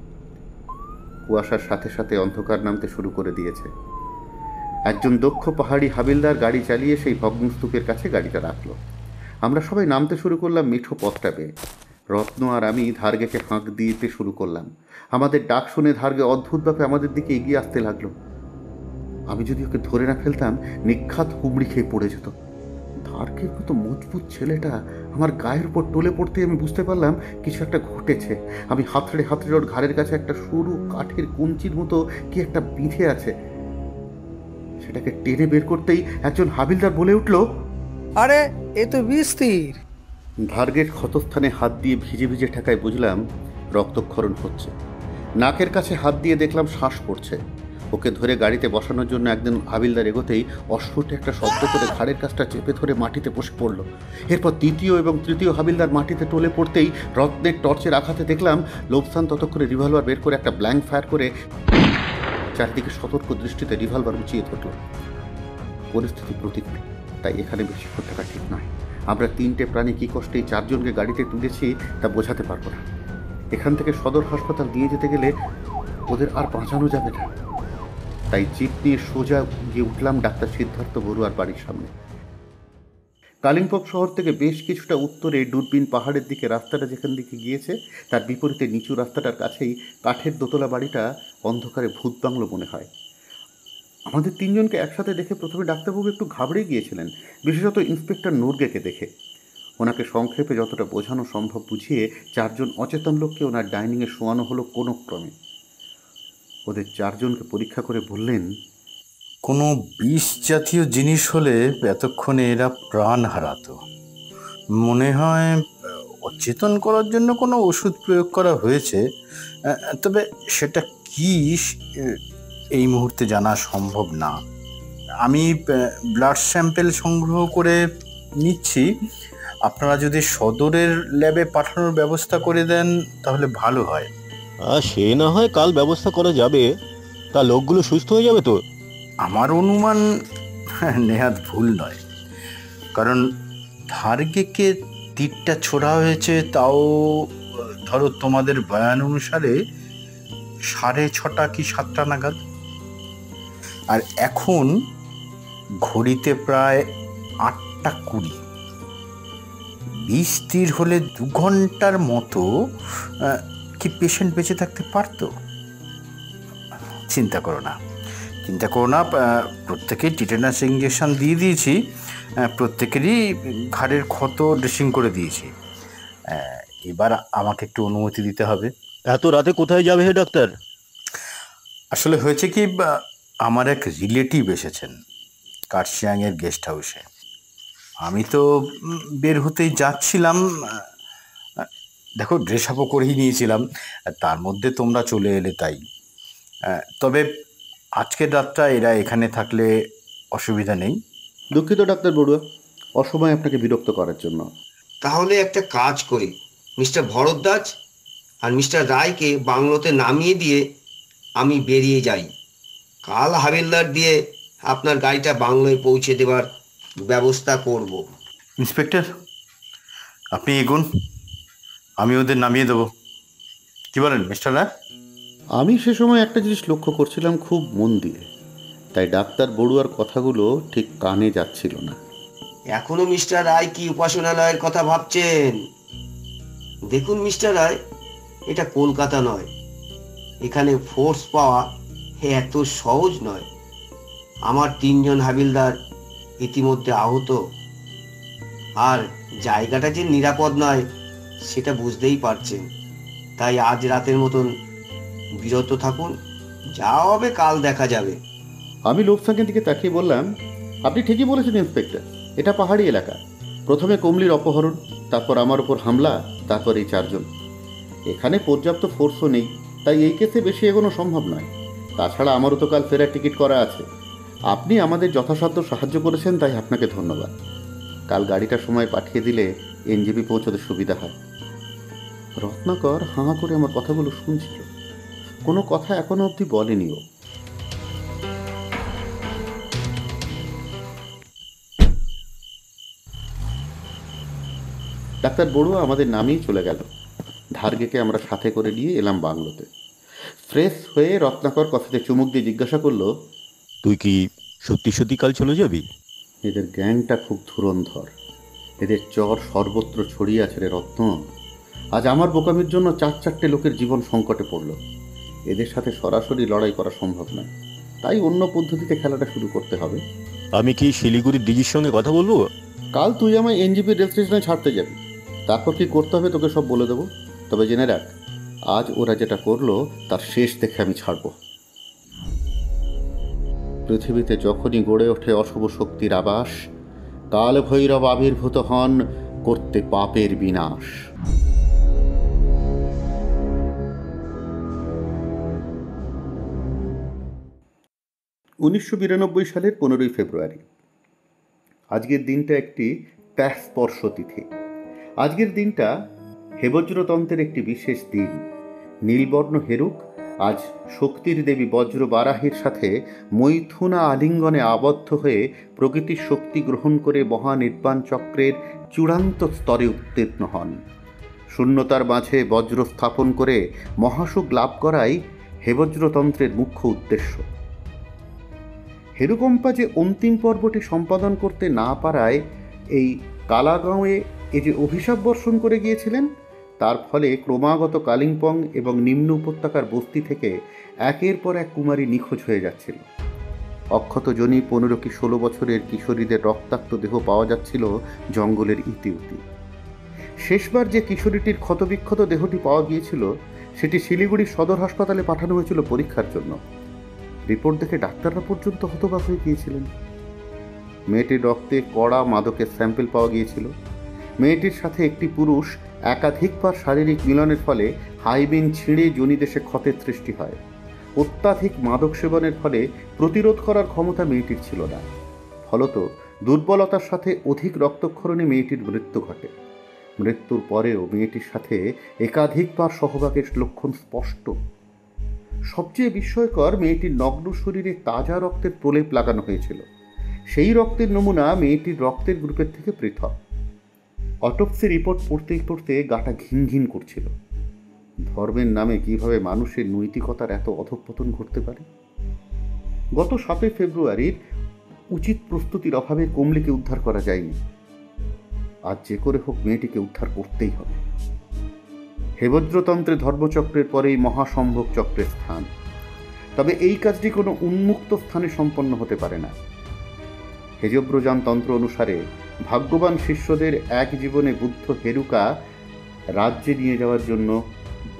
কুয়াশার সাথে সাথে অন্ধকার নামতে শুরু করে দিয়েছে। একজন দক্ষ পাহাড়ি হাবিলদার গাড়ি চালিয়ে সেই ভগ্নস্তূপের কাছে গাড়িটা রাখলো। আমরা সবাই নামতে শুরু করলাম মিঠো পথটা বেয়ে। রত্ন আর আমি ধার্গেকে হাঁক দিতে শুরু করলাম। আমাদের ডাক শুনে ধার্গে অদ্ভুতভাবে আমাদের দিকে এগিয়ে আসতে লাগলো। আমি যদি ওকে ধরে না ফেলতাম নিক্ষাত হুমড়ি খেয়ে পড়ে যেত। ধার্গের মতো মজবুত ছেলেটা আমার গায়ের উপর টলে পড়তে আমি বুঝতে পারলাম কিছু একটা ঘটেছে। আমি হাতড়ে ওর ঘাড়ের কাছে একটা সরু কাঠের কঞ্চির মতো কি একটা বিঁধে আছে। সেটাকে টেনে বের করতেই একজন হাবিলদার বলে উঠল, আরে এ তো বিস্তির। ধার্গের ক্ষতস্থানে হাত দিয়ে ভিজে ভিজে ঠেকায় বুঝলাম রক্তক্ষরণ হচ্ছে। নাকের কাছে হাত দিয়ে দেখলাম শ্বাস পড়ছে। ওকে ধরে গাড়িতে বসানোর জন্য একজন হাবিলদার এগোতেই অস্ফুট একটা শব্দ করে ঘাড়ের কাছটা চেপে ধরে মাটিতে বসে পড়ল। এরপর দ্বিতীয় এবং তৃতীয় হাবিলদার মাটিতে টলে পড়তেই রত্নের টর্চের আঘাতে দেখলাম লোকসান ততক্ষণে রিভলভার বের করে একটা ব্ল্যাঙ্ক ফায়ার করে চারিদিকে সতর্ক দৃষ্টিতে রিভলভার উঁচিয়ে ধরল। পরিস্থিতি প্রতিকূল, তাই এখানে বেশিক্ষণ থাকা ঠিক নয়। আমরা 3টে প্রাণী কী কষ্টে 4 জনকে গাড়িতে তুলেছি তা বোঝাতে পারবো না। এখান থেকে সদর হাসপাতাল নিয়ে যেতে গেলে ওদের আর বাঁচানো যাবে না। তাই জিপ নিয়ে সোজা গিয়ে উঠলাম ডাক্তার সিদ্ধার্থ বড়ুয়ার বাড়ির সামনে। কালিম্পং শহর থেকে বেশ কিছুটা উত্তরে দূরবীন পাহাড়ের দিকে রাস্তাটা যেখান দিকে গিয়েছে তার বিপরীতে নিচু রাস্তাটার কাছেই কাঠের দোতলা বাড়িটা অন্ধকারে ভূত বাংলো মনে হয়। আমাদের 3 জনকে একসাথে দেখে প্রথমে ডাক্তারবাবু একটু ঘাবড়ে গিয়েছিলেন, বিশেষত ইন্সপেক্টর নুরগেকে দেখে। ওনাকে সংক্ষেপে যতটা বোঝানো সম্ভব বুঝিয়ে 4 জন অচেতন লোককে ওনার ডাইনিংয়ে শোয়ানো হলো কোনো ক্রমে। ওদের 4 জনকে পরীক্ষা করে বললেন, কোনো বিষ জাতীয় জিনিস হলে এতক্ষণে এরা প্রাণ হারাতো। মনে হয় অচেতন করার জন্য কোনো ওষুধ প্রয়োগ করা হয়েছে, তবে সেটা কি এই মুহূর্তে জানা সম্ভব না। আমি ব্লাড স্যাম্পেল সংগ্রহ করে নিচ্ছি। আপনারা যদি সদরের ল্যাবে পাঠানোর ব্যবস্থা করে দেন তাহলে ভালো হয়। সে না হয় কাল ব্যবস্থা করা যাবে। তা লোকগুলো সুস্থ হয়ে যাবে তো? আমার অনুমান নেহাত ভুল নয়, কারণ ধার্গেকে তীরটা ছোড়া হয়েছে তাও ধরো তোমাদের বয়ান অনুসারে 6:30 কি 7টা নাগাদ। আর এখন ঘড়িতে প্রায় 8:20। 20 তীর হলে 2 ঘন্টার মতো কি পেশেন্ট বেঁচে থাকতে পারতো? চিন্তা করো না, প্রত্যেকেই টিটেনাস ইঞ্জেকশন দিয়ে দিয়েছি, প্রত্যেকেরই ঘাড়ের ক্ষত ড্রেসিং করে দিয়েছি। এবার আমাকে একটু অনুমতি দিতে হবে। এত রাতে কোথায় যাবে হে ডাক্তার? আসলে হয়েছে কি, আমার এক রিলেটিভ এসেছেন কার্শিয়াংয়ের গেস্ট হাউসে। আমি তো বের হতেই যাচ্ছিলাম, দেখো ড্রেস আপও করেই নিয়েছিলাম, তার মধ্যে তোমরা চলে এলে তাই। তবে আজকের রাতটা এরা এখানে থাকলে অসুবিধা নেই। দুঃখিত ডাক্তার বড়ুয়া, অসময়ে আপনাকে বিরক্ত করার জন্য। তাহলে একটা কাজ করি, মিস্টার ভরদ্বাজ আর মিস্টার রায়কে বাংলোতে নামিয়ে দিয়ে আমি বেরিয়ে যাই। কাল হাবিলদার দিয়ে আপনার গাড়িটা বাংলোয় পৌঁছে দেওয়ার ব্যবস্থা করব। ইন্সপেক্টর, আপনি এগুন, আমি ওদের নামিয়ে দেবো। কি বলেন মিস্টার রায়? আমি সে সময় একটা জিনিস লক্ষ্য করছিলাম খুব মন দিয়ে, তাই ডাক্তার বড়ুয়ার কথাগুলো ঠিক কানে যাচ্ছিল না। এখনো মিস্টার রায় কি উপাসনালয়ের কথা ভাবছেন? দেখুন মিস্টার রায়, এটা কলকাতা নয়, এখানে ফোর্স পাওয়া এত সহজ নয়। আমার 3 জন হাবিলদার ইতিমধ্যে আহত, আর জায়গাটা যে নিরাপদ নয় সেটা বুঝতেই পারছেন। তাই আজ রাতের মতন বিরত থাকুন, যা হবে কাল দেখা যাবে। আমি লোকসানের দিকে তাকিয়ে বললাম, আপনি ঠিকই বলেছেন ইন্সপেক্টর, এটা পাহাড়ি এলাকা। প্রথমে কমলির অপহরণ, তারপর আমার উপর হামলা, তারপর এই 4 জন। এখানে পর্যাপ্ত ফোর্সও নেই, তাই এই কেসে বেশি এগোনো সম্ভব নয়। তাছাড়া আমারও তো কাল ফেরার টিকিট করা আছে। আপনি আমাদের যথাসাধ্য সাহায্য করেছেন, তাই আপনাকে ধন্যবাদ। কাল গাড়িটা সময় পাঠিয়ে দিলে এনজেপি পৌঁছতে সুবিধা হয়। রত্নাকর হাঁ করে আমার কথাগুলো শুনছিল, কোনো কথা এখনো অবধি বলেনি ও। ডাক্তার বড়ুয়া আমাদের নামেই চলে গেল। ধার্গেকে আমরা সাথে করে নিয়ে এলাম বাংলোতে। ফ্রেশ হয়ে রত্নাকর কফিতে চুমুক দিয়ে জিজ্ঞাসা করলো, তুই কি সত্যি সত্যি কাল চলে যাবি? এদের গ্যাংটা খুব ধুরন্ধর, এদের চর সর্বত্র ছড়িয়ে আছে রে রত্ন। আজ আমার বোকামির জন্য 4-4টে লোকের জীবন সংকটে পড়ল। এদের সাথে সরাসরি লড়াই করা সম্ভব নয়, তাই অন্য পদ্ধতিতে খেলাটা শুরু করতে হবে। আমি কি শিলিগুড়ির ডিজির সঙ্গে কথা বলবো? কাল তুই আমায় এনজিপি রেল স্টেশনে ছাড়তে যাবি, তারপর কি করতে হবে তোকে সব বলে দেবো। তবে জেনে রাখ, আজ ওরা যেটা করলো তার শেষ দেখে আমি ছাড়ব। পৃথিবীতে যখনই গড়ে ওঠে অশুভ শক্তির আবাস, কাল ভৈরব আবির্ভূত হন করতে পাপের বিনাশ। 1992 সালের 15ই ফেব্রুয়ারি। আজকের দিনটা একটি ত্যাগস্পর্শ তিথি। আজকের দিনটা হেবজ্রতন্ত্রের একটি বিশেষ দিন। নীলবর্ণ হেরুক আজ শক্তির দেবী বজ্র বারাহীর সাথে মৈথুনা আলিঙ্গনে আবদ্ধ হয়ে প্রকৃতির শক্তি গ্রহণ করে মহানির্বাণ চক্রের চূড়ান্ত স্তরে উত্তীর্ণ হন। শূন্যতার মাঝে বজ্র স্থাপন করে মহাসুখ লাভ করাই হেবজ্রতন্ত্রের মুখ্য উদ্দেশ্য। হেরুকম্পা যে অন্তিম পর্বটি সম্পাদন করতে না পারায় এই কালাগাঁওয়ে যে অভিশাপ বর্ষণ করে গিয়েছিলেন, তার ফলে ক্রমাগত কালিম্পং এবং নিম্ন উপত্যকার বস্তি থেকে একের পর এক কুমারী নিখোঁজ হয়ে যাচ্ছিল। অক্ষত জনি 15 কি 16 বছরের কিশোরীদের রক্তাক্ত দেহ পাওয়া যাচ্ছিল জঙ্গলের ইতিউতি। শেষবার যে কিশোরীটির ক্ষতবিক্ষত দেহটি পাওয়া গিয়েছিল, সেটি শিলিগুড়ির সদর হাসপাতালে পাঠানো হয়েছিল পরীক্ষার জন্য। রিপোর্ট দেখে ডাক্তাররা পর্যন্ত হতবাক হয়ে গিয়েছিলেন। মেয়েটির রক্তে কড়া মাদকের স্যাম্পল পাওয়া গিয়েছিল। মেয়েটির সাথে একটি পুরুষ একাধিকবার শারীরিক মিলনের ফলে হাইবিন ছিঁড়ে যোনিদেশে ক্ষতের সৃষ্টি হয়। অত্যাধিক মাদক সেবনের ফলে প্রতিরোধ করার ক্ষমতা মেয়েটির ছিল না। ফলত দুর্বলতার সাথে অধিক রক্তক্ষরণে মেয়েটির মৃত্যু ঘটে। মৃত্যুর পরেও মেয়েটির সাথে একাধিকবার সহবাগের লক্ষণ স্পষ্ট। সবচেয়ে বিস্ময়কর, মেয়েটির নগ্ন শরীরে তাজা রক্তের প্রলেপ লাগানো হয়েছিল। সেই রক্তের নমুনা মেয়েটির রক্তের গ্রুপের থেকে পৃথক। অটোপসি রিপোর্ট পড়তে পড়তে গাটা ঘিন ঘিন করছিল। ধর্মের নামে কিভাবে মানুষের নৈতিকতার এত অধঃপতন ঘটতে পারে? গত 7 ফেব্রুয়ারির উচিত প্রস্তুতির অভাবে কমলিকে উদ্ধার করা যায়নি। আজ যে করে হোক মেয়েটিকে উদ্ধার করতেই হবে। হেবজ্রতন্ত্রে ধর্মচক্রের পরেই মহাসম্ভোগ চক্রের স্থান। তবে এই কাজটি কোনো উন্মুক্ত স্থানে সম্পন্ন হতে পারে না। হেজব্রজান তন্ত্র অনুসারে ভাগ্যবান শিষ্যদের এক জীবনে বুদ্ধ হেরুকা রাজ্যে নিয়ে যাওয়ার জন্য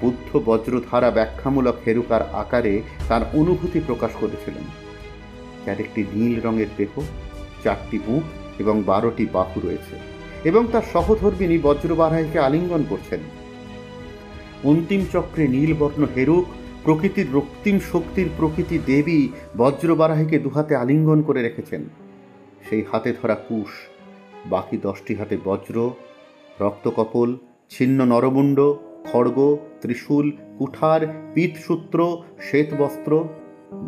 বুদ্ধ বজ্রধারা ব্যাখ্যামূলক হেরুকার আকারে তার অনুভূতি প্রকাশ করেছিলেন। যার একটি নীল রঙের দেহ, 4টি বুক এবং 12টি বাহু রয়েছে, এবং তার সহধর্মিণী বজ্রবারাহীকে আলিঙ্গন করছেন। অন্তিম চক্রে নীলবর্ণ হেরুক প্রকৃতির রক্তিম শক্তির প্রকৃতি দেবী বজ্রবারাহীকে দুহাতে আলিঙ্গন করে রেখেছেন। সেই হাতে ধরা কুশ, বাকি 10টি হাতে বজ্র, রক্তকপল, ছিন্ন নরমুণ্ড, খড়গ, ত্রিশূল, কুঠার, পীতসূত্র, শ্বেতবস্ত্র,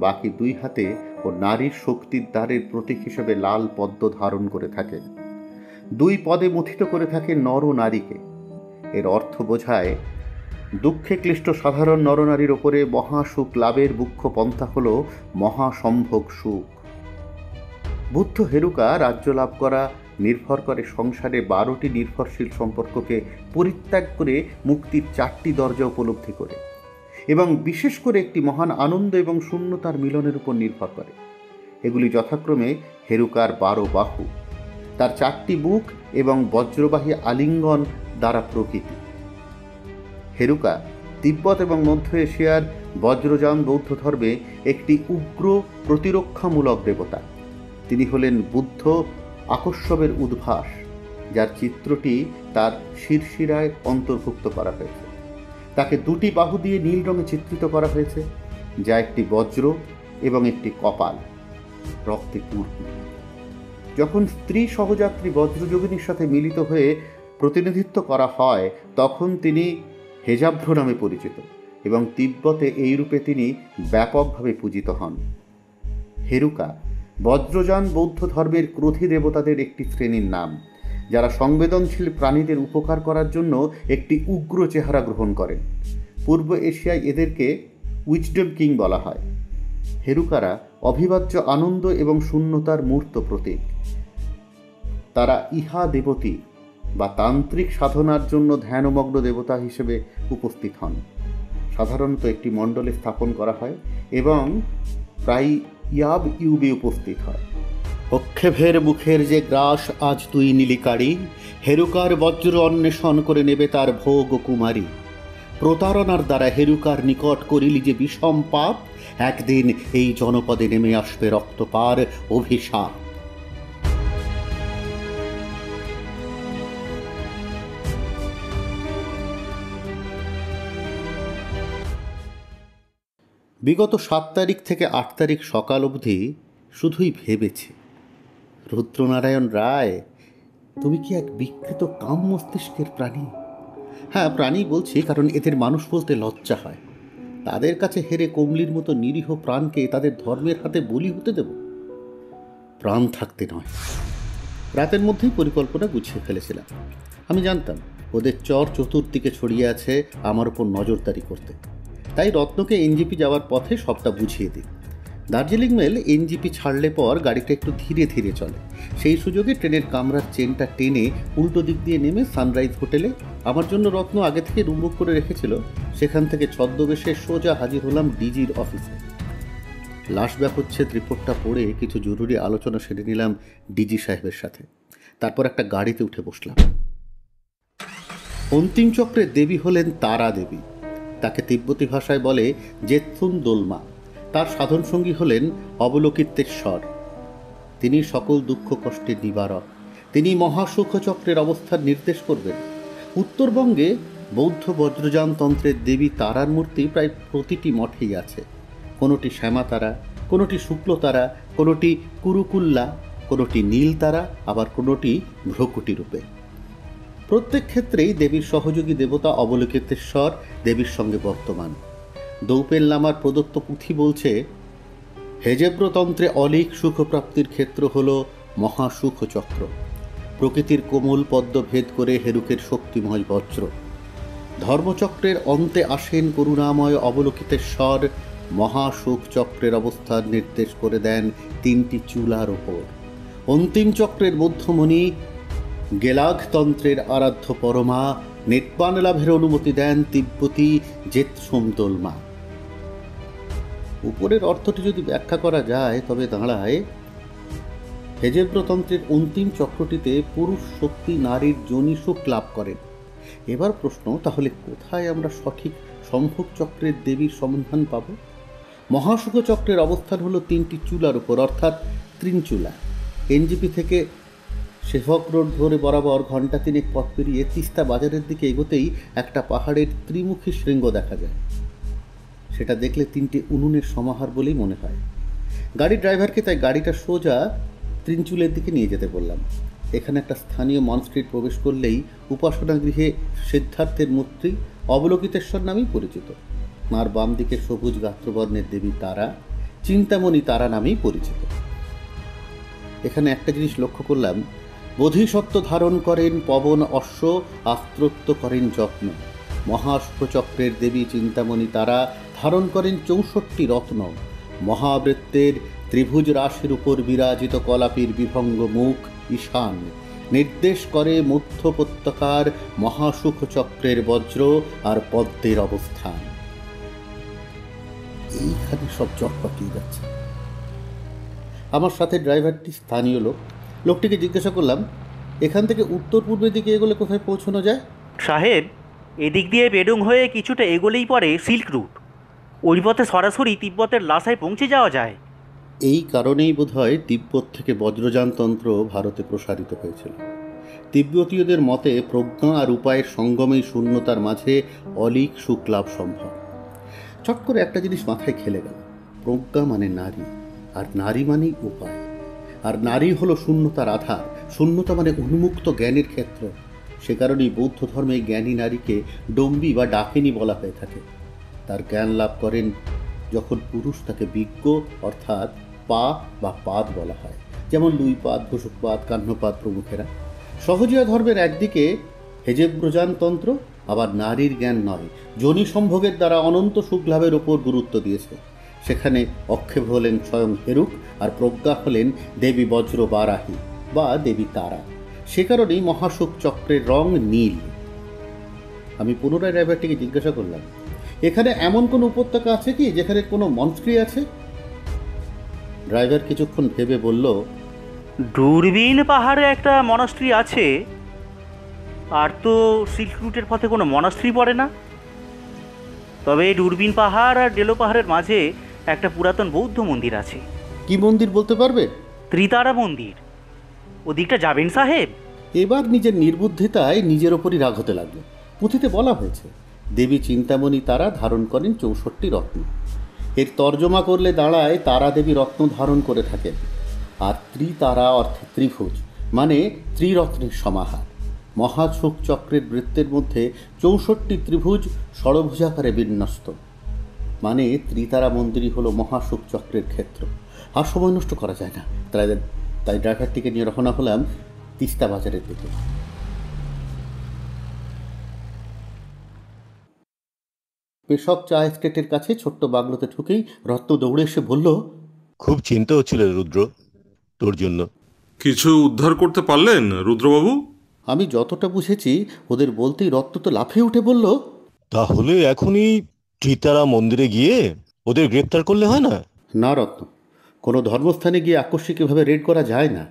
বাকি 2 হাতে ও নারীর শক্তির দ্বারের প্রতীক হিসেবে লাল পদ্ম ধারণ করে থাকেন। 2 পদে মথিত করে থাকে নর ও নারীকে। এর অর্থ বোঝায় দুঃখে ক্লিষ্ট সাধারণ নরনারীর ওপরে মহাসুখ লাভের মুখ্য পন্থা হল মহাসম্ভোগ সুখ। বুদ্ধ হেরুকা রাজ্য লাভ করা নির্ভর করে সংসারে 12টি নির্ভরশীল সম্পর্ককে পরিত্যাগ করে মুক্তির 4টি দরজা উপলব্ধি করে, এবং বিশেষ করে একটি মহান আনন্দ এবং শূন্যতার মিলনের উপর নির্ভর করে। এগুলি যথাক্রমে হেরুকার 12 বাহু, তার 4টি বুক এবং বজ্রবাহী আলিঙ্গন দ্বারা প্রকৃতি। হেরুকা তিব্বত এবং মধ্য এশিয়ার বজ্রযান বৌদ্ধ ধর্মে একটি উগ্র প্রতিরক্ষামূলক দেবতা। তিনি হলেন বুদ্ধ আকস্যবের উদ্ভাস, যার চিত্রটি তার শিরশিরায় অন্তর্ভুক্ত করা হয়েছে। তাকে 2টি বাহু দিয়ে নীল রঙে চিত্রিত করা হয়েছে, যা একটি বজ্র এবং একটি কপাল, রক্তে পূর্ণ। যখন স্ত্রী সহযাত্রী বজ্রযোগিনীর সাথে মিলিত হয়ে প্রতিনিধিত্ব করা হয়, তখন তিনি হেজাভ্র নামে পরিচিত, এবং তিব্বতে এই রূপে তিনি ব্যাপকভাবে পূজিত হন। হেরুকা বজ্রযান বৌদ্ধ ধর্মের ক্রোধী দেবতাদের একটি শ্রেণীর নাম, যারা সংবেদনশীল প্রাণীদের উপকার করার জন্য একটি উগ্র চেহারা গ্রহণ করেন। পূর্ব এশিয়ায় এদেরকে উইজডম কিং বলা হয়। হেরুকারা অবিভাজ্য আনন্দ এবং শূন্যতার মূর্ত প্রতীক। তারা ইহা দেবতী বা তান্ত্রিক সাধনার জন্য ধ্যানমগ্ন দেবতা হিসেবে উপস্থিত হন। সাধারণত একটি মণ্ডলে স্থাপন করা হয় এবং প্রায় ইয়াব ইউবে উপস্থিত হয়। অক্ষেভের মুখের যে গ্রাস আজ তুই নীলিকারি, হেরুকার বজ্র অন্বেষণ করে নেবে তার ভোগ কুমারী। প্রতারণার দ্বারা হেরুকার নিকট করিলি যে বিষম পাপ, একদিন এই জনপদে নেমে আসবে রক্তপার অভিশাপ। বিগত 7 তারিখ থেকে 8 তারিখ সকাল অবধি শুধুই ভেবেছে, রুদ্রনারায়ণ রায়, তুমি কি এক বিকৃত কাম মস্তিষ্কের প্রাণী? হ্যাঁ, প্রাণী বলছি কারণ এদের মানুষ বলতে লজ্জা হয়। তাদের কাছে হেরে কমলির মতো নিরীহ প্রাণকে তাদের ধর্মের হাতে বলি হতে দেব? প্রাণ থাকতে নয়। রাতের মধ্যেই পরিকল্পনা গুছিয়ে ফেলেছিলাম। আমি জানতাম ওদের চর চতুর্দিকে ছড়িয়ে আছে আমার ওপর নজরদারি করতে, তাই রত্নকে এনজিপি যাওয়ার পথে সবটা বুঝিয়ে দিই। দার্জিলিং মেল এনজিপি ছাড়লে পর গাড়িটা একটু ধীরে ধীরে চলে। সেই সুযোগে ট্রেনের কামরার চেনটা টেনে উল্টো দিক দিয়ে নেমে সানরাইজ হোটেলে, আমার জন্য রত্ন আগে থেকে রুম বুক করে রেখেছিল, সেখান থেকে ছদ্মবেশে সোজা হাজির হলাম ডিজির অফিসে। লাশ ব্যবচ্ছেদ রিপোর্টটা পড়ে কিছু জরুরি আলোচনা সেরে নিলাম ডিজি সাহেবের সাথে। তারপর একটা গাড়িতে উঠে বসলাম। অন্তিম চক্রের দেবী হলেন তারা দেবী। তাকে তিব্বতী ভাষায় বলে জেৎসুন দোলমা। তার সাধনসঙ্গী হলেন অবলোকিতেশ্বর। তিনি সকল দুঃখ কষ্টের নিবারক। তিনি মহাসুখ চক্রের অবস্থার নির্দেশ করবেন। উত্তরবঙ্গে বৌদ্ধ বজ্রযান তন্ত্রের দেবী তারার মূর্তি প্রায় প্রতিটি মঠেই আছে। কোনোটি শ্যামা তারা, কোনোটি শুক্ল তারা, কোনোটি কুরুকুল্লা, কোনোটি নীল তারা, আবার কোনোটি ভ্রকুটি রূপে। প্রত্যেক ক্ষেত্রেই দেবীর সহযোগী দেবতা অবলোকিতেশ্বর দেবীর সঙ্গে বর্তমান। দৌপেল লামার প্রদত্ত পুঁথি বলছে, হেজেব্রতন্ত্রে অলিক সুখপ্রাপ্তির ক্ষেত্র হল মহাসুখ চক্র। প্রকৃতির কোমল পদ্ম ভেদ করে হেরুকের শক্তিময় বজ্র। ধর্মচক্রের অন্তে আসেন করুণাময় অবলোকিতেশ্বর। মহাসুখ চক্রের অবস্থার নির্দেশ করে দেন 3টি চুলার ওপর। অন্তিম চক্রের মধ্যমণি গেলাগতন্ত্রের আরাধ্য পরমা নির্বাণ লাভের অনুমতি দেন তিব্বতী জেৎসুন দোলমা। উপরের অর্থটি যদি ব্যাখ্যা করা যায় তবে দাঁড়ায়, হেজেব্রতন্ত্রের অন্তিম চক্রটিতে পুরুষ শক্তি নারীর যোনিসুখ লাভ করেন। এবার প্রশ্ন, তাহলে কোথায় আমরা সঠিক সম্ভোগ চক্রের দেবীর সন্ধান পাব? মহাসুখ চক্রের অবস্থান হলো 3টি চুলার উপর, অর্থাৎ ত্রিনচুলা। এনজিপি থেকে সেভক রোড ধরে বরাবর ঘণ্টা 3 পথ পেরিয়ে তিস্তা বাজারের দিকে এগোতেই একটা পাহাড়ের ত্রিমুখী শৃঙ্গ দেখা যায়। সেটা দেখলে 3টি উনুনের সমাহার বলেই মনে হয়। গাড়ির ড্রাইভারকে তাই গাড়িটা সোজা ত্রিনচুলের দিকে নিয়ে যেতে বললাম। এখানে একটা স্থানীয় মন স্ট্রিট প্রবেশ করলেই উপাসনা গৃহে সিদ্ধার্থের মূর্তি অবলোকিতেশ্বর নামেই পরিচিত। তাঁর বাম দিকে সবুজ গাত্রবর্ণের দেবী তারা চিন্তামণি তারা নামেই পরিচিত। এখানে একটা জিনিস লক্ষ্য করলাম, বোধিসত্ত্ব ধারণ করেন পবন অশ্ব, আস্ত্রত্ব করেন যত্ন। মহাসুখ চক্রের দেবী চিন্তামণি তারা ধারণ করেন 64টি রত্ন। মহাবৃত্তের ত্রিভুজ রাশির উপর বিরাজিত কলাপীর বিভঙ্গ মুখ ঈশান নির্দেশ করে মধ্য উপত্যকার মহাসুখ চক্রের বজ্র আর পদ্মের অবস্থান। এইখানে সব জট পাকিয়ে যাচ্ছে। আমার সাথে ড্রাইভারটি স্থানীয় লোক। লোকটিকে জিজ্ঞাসা করলাম, এখান থেকে উত্তর পূর্বের দিকে এগোলে কোথায় পৌঁছানো যায়? সাহেব, এদিক দিয়ে বেডুং হয়ে কিছুটা এগোলেই পরে সিল্ক রুট। ওই পথে সরাসরি তিব্বতের লাসায় পৌঁছে যাওয়া যায়। এই কারণেই বোধহয় তিব্বত থেকে বজ্রযানতন্ত্র ভারতে প্রসারিত হয়েছিল। তিব্বতীয়দের মতে প্রজ্ঞা আর উপায়ের সঙ্গমেই শূন্যতার মাঝে অলিক সুখ লাভ সম্ভব। চট করে একটা জিনিস মাথায় খেলে গেল, প্রজ্ঞা মানে নারী, আর নারী মানেই উপায়, আর নারী হলো শূন্যতার আধার। শূন্যতা মানে উন্মুক্ত জ্ঞানের ক্ষেত্র। সে কারণেই বৌদ্ধ ধর্মে জ্ঞানী নারীকে ডম্বি বা ডাকিনী বলা হয়ে থাকে। তার জ্ঞান লাভ করেন যখন পুরুষ তাকে বিজ্ঞ অর্থাৎ পা বা পাদ বলা হয়, যেমন লুইপাদ, ঘোষকপাদ, কাহ্নপাদ প্রমুখেরা। সহজিয়া ধর্মের একদিকে হেজেব্রজানতন্ত্র, আবার নারীর জ্ঞান নয় যোনি সম্ভোগের দ্বারা অনন্ত সুখলাভের ওপর গুরুত্ব দিয়েছে। সেখানে অক্ষেপ হলেন স্বয়ং হেরুক, আর প্রজ্ঞা হলেন দেবী বজ্র বারাহী বা দেবী তারা। সে কারণেই মহাসুখ চক্রের রং নীল। আমি পুনরায় ড্রাইভারটিকে জিজ্ঞাসা করলাম, এখানে এমন কোনো উপত্যকা আছে কি যেখানে কোনো মনস্ট্রি আছে? ড্রাইভার কিছুক্ষণ ভেবে বলল, দূরবীন পাহাড়ে একটা মনাস্ট্রি আছে, আর তো সিল্ক রুটের পথে কোনো মনাস্ট্রি পড়ে না। তবে দূরবীন পাহাড় আর ডেলো পাহাড়ের মাঝে একটা পুরাতন বৌদ্ধ মন্দির আছে। কি মন্দির বলতে পারবে? ত্রিতারা মন্দির। ওদিকটা যাবেন সাহেব? এবার নিজের নির্বুদ্ধিতায় নিজের ওপরই রাগ হতে লাগলো। পুঁথিতে বলা হয়েছে দেবী চিন্তামণি তারা ধারণ করেন 64 রত্ন। এর তর্জমা করলে দাঁড়ায় তারা দেবী রত্ন ধারণ করে থাকেন। আর ত্রিতারা অর্থে ত্রিভুজ, মানে ত্রিরত্নের সমাহার। মহাসুখ চক্রের বৃত্তের মধ্যে 64 ত্রিভুজ ষড়ভুজাকারে বিন্যস্ত, মানে ত্রিতারা মন্দিরই হলো মহাসুখ চক্রের ক্ষেত্র। আর সময় নষ্ট করা যায় না, তাই ড্রাইভারটিকে নিয়ে রওনা হলাম তিস্তা বাজারের দিকে। পেশক চা এস্টেটের কাছে ছোট্ট বাংলোতে ঢুকেই রত্ন দৌড়ে এসে বলল, খুব চিন্তা হচ্ছিল রুদ্র তোর জন্য। কিছু উদ্ধার করতে পারলেন রুদ্রবাবু? আমি যতটা বুঝেছি ওদের বলতেই রত্ন তো লাফিয়ে উঠে বলল, তাহলে এখনই ত্রিতারা মন্দিরে গিয়ে ওদের গ্রেপ্তার করলে হয় না? না রত্ন, কোনো ধর্মস্থানে গিয়ে আকস্মিকভাবে রেড করা যায় না।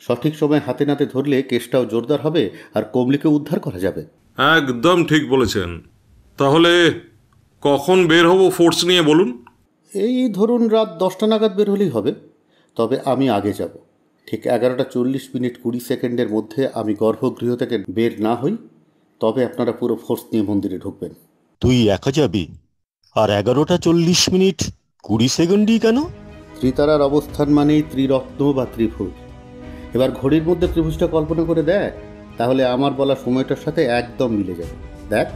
সঠিক সময় হাতে নাতে ধরলে কেসটাও জোরদার হবে আর কমলিকে উদ্ধার করা যাবে। একদম ঠিক বলেছেন। তাহলে কখন বের হব ফোর্স নিয়ে বলুন? এই ধরুন রাত 10টা নাগাদ বের হলেই হবে। তবে আমি আগে যাব। ঠিক 11:40:20 মধ্যে আমি গর্ভগৃহ থেকে বের না হই, তবে আপনারা পুরো ফোর্স নিয়ে মন্দিরে ঢুকবেন। তুই একা যাবি? আর 11:40:20 কেন? ত্রিতারার অবস্থান মানেই ত্রিরত্ন বা ত্রিভুজ। এবার ঘড়ির মধ্যে ত্রিভুজটা কল্পনা করে দেখ, তাহলে আমার বলা সময়টার সাথে একদম মিলে যাবে। দেখ।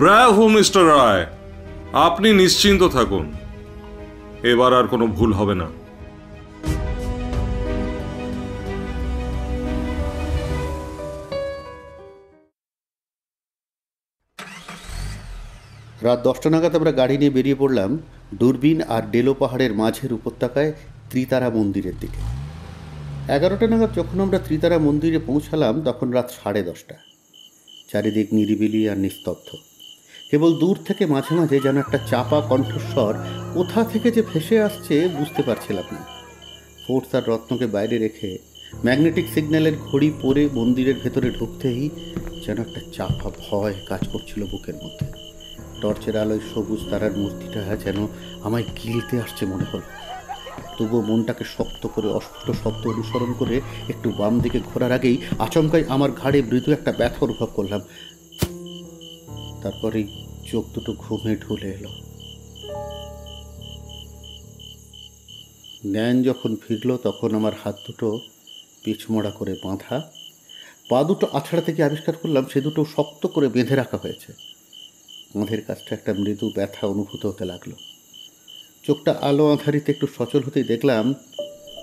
ব্রাভো মিস্টার রায়, আপনি নিশ্চিন্ত থাকুন, এবার আর কোনো ভুল হবে না। রাত 10টা নাগাদ আমরা গাড়ি নিয়ে বেরিয়ে পড়লাম দূরবীন আর ডেলো পাহাড়ের মাঝের উপত্যকায় ত্রিতারা মন্দিরের দিকে। 11টা নাগাদ যখন আমরা ত্রিতারা মন্দিরে পৌঁছালাম তখন রাত 10:30। চারিদিক নিরিবিলি আর নিস্তব্ধ। কেবল দূর থেকে মাঝে মাঝে যেন একটা চাপা কণ্ঠস্বর কোথা থেকে যে ভেসে আসছে বুঝতে পারছিলাম না। ফোর্স আর রত্নকে বাইরে রেখে ম্যাগনেটিক সিগন্যালের ঘড়ি পরে মন্দিরের ভেতরে ঢুকতেই যেন একটা চাপা ভয় কাজ করছিল বুকের মধ্যে। টর্চের আলোয় সবুজ তারার মূর্তিটা যেন আমায় গিলতে আসছে মনে হল। তবুও মনটাকে শক্ত করে অস্ফুট শব্দ অনুসরণ করে একটু বাম দিকে ঘোরার আগেই আচমকাই আমার ঘাড়ে মৃদু একটা ব্যথা অনুভব করলাম। তারপরেই চোখ দুটো ঘুমে ঢুলে এলো। জ্ঞান যখন ফিরল তখন আমার হাত দুটো পিছমোড়া করে বাঁধা, পা দুটো আছড়া থেকে আবিষ্কার করলাম সে দুটো শক্ত করে বেঁধে রাখা হয়েছে। কাঁধের কাছটা একটা মৃদু ব্যথা অনুভূত হতে লাগলো। চোখটা আলো আঁধারিতে একটু সচল হতেই দেখলাম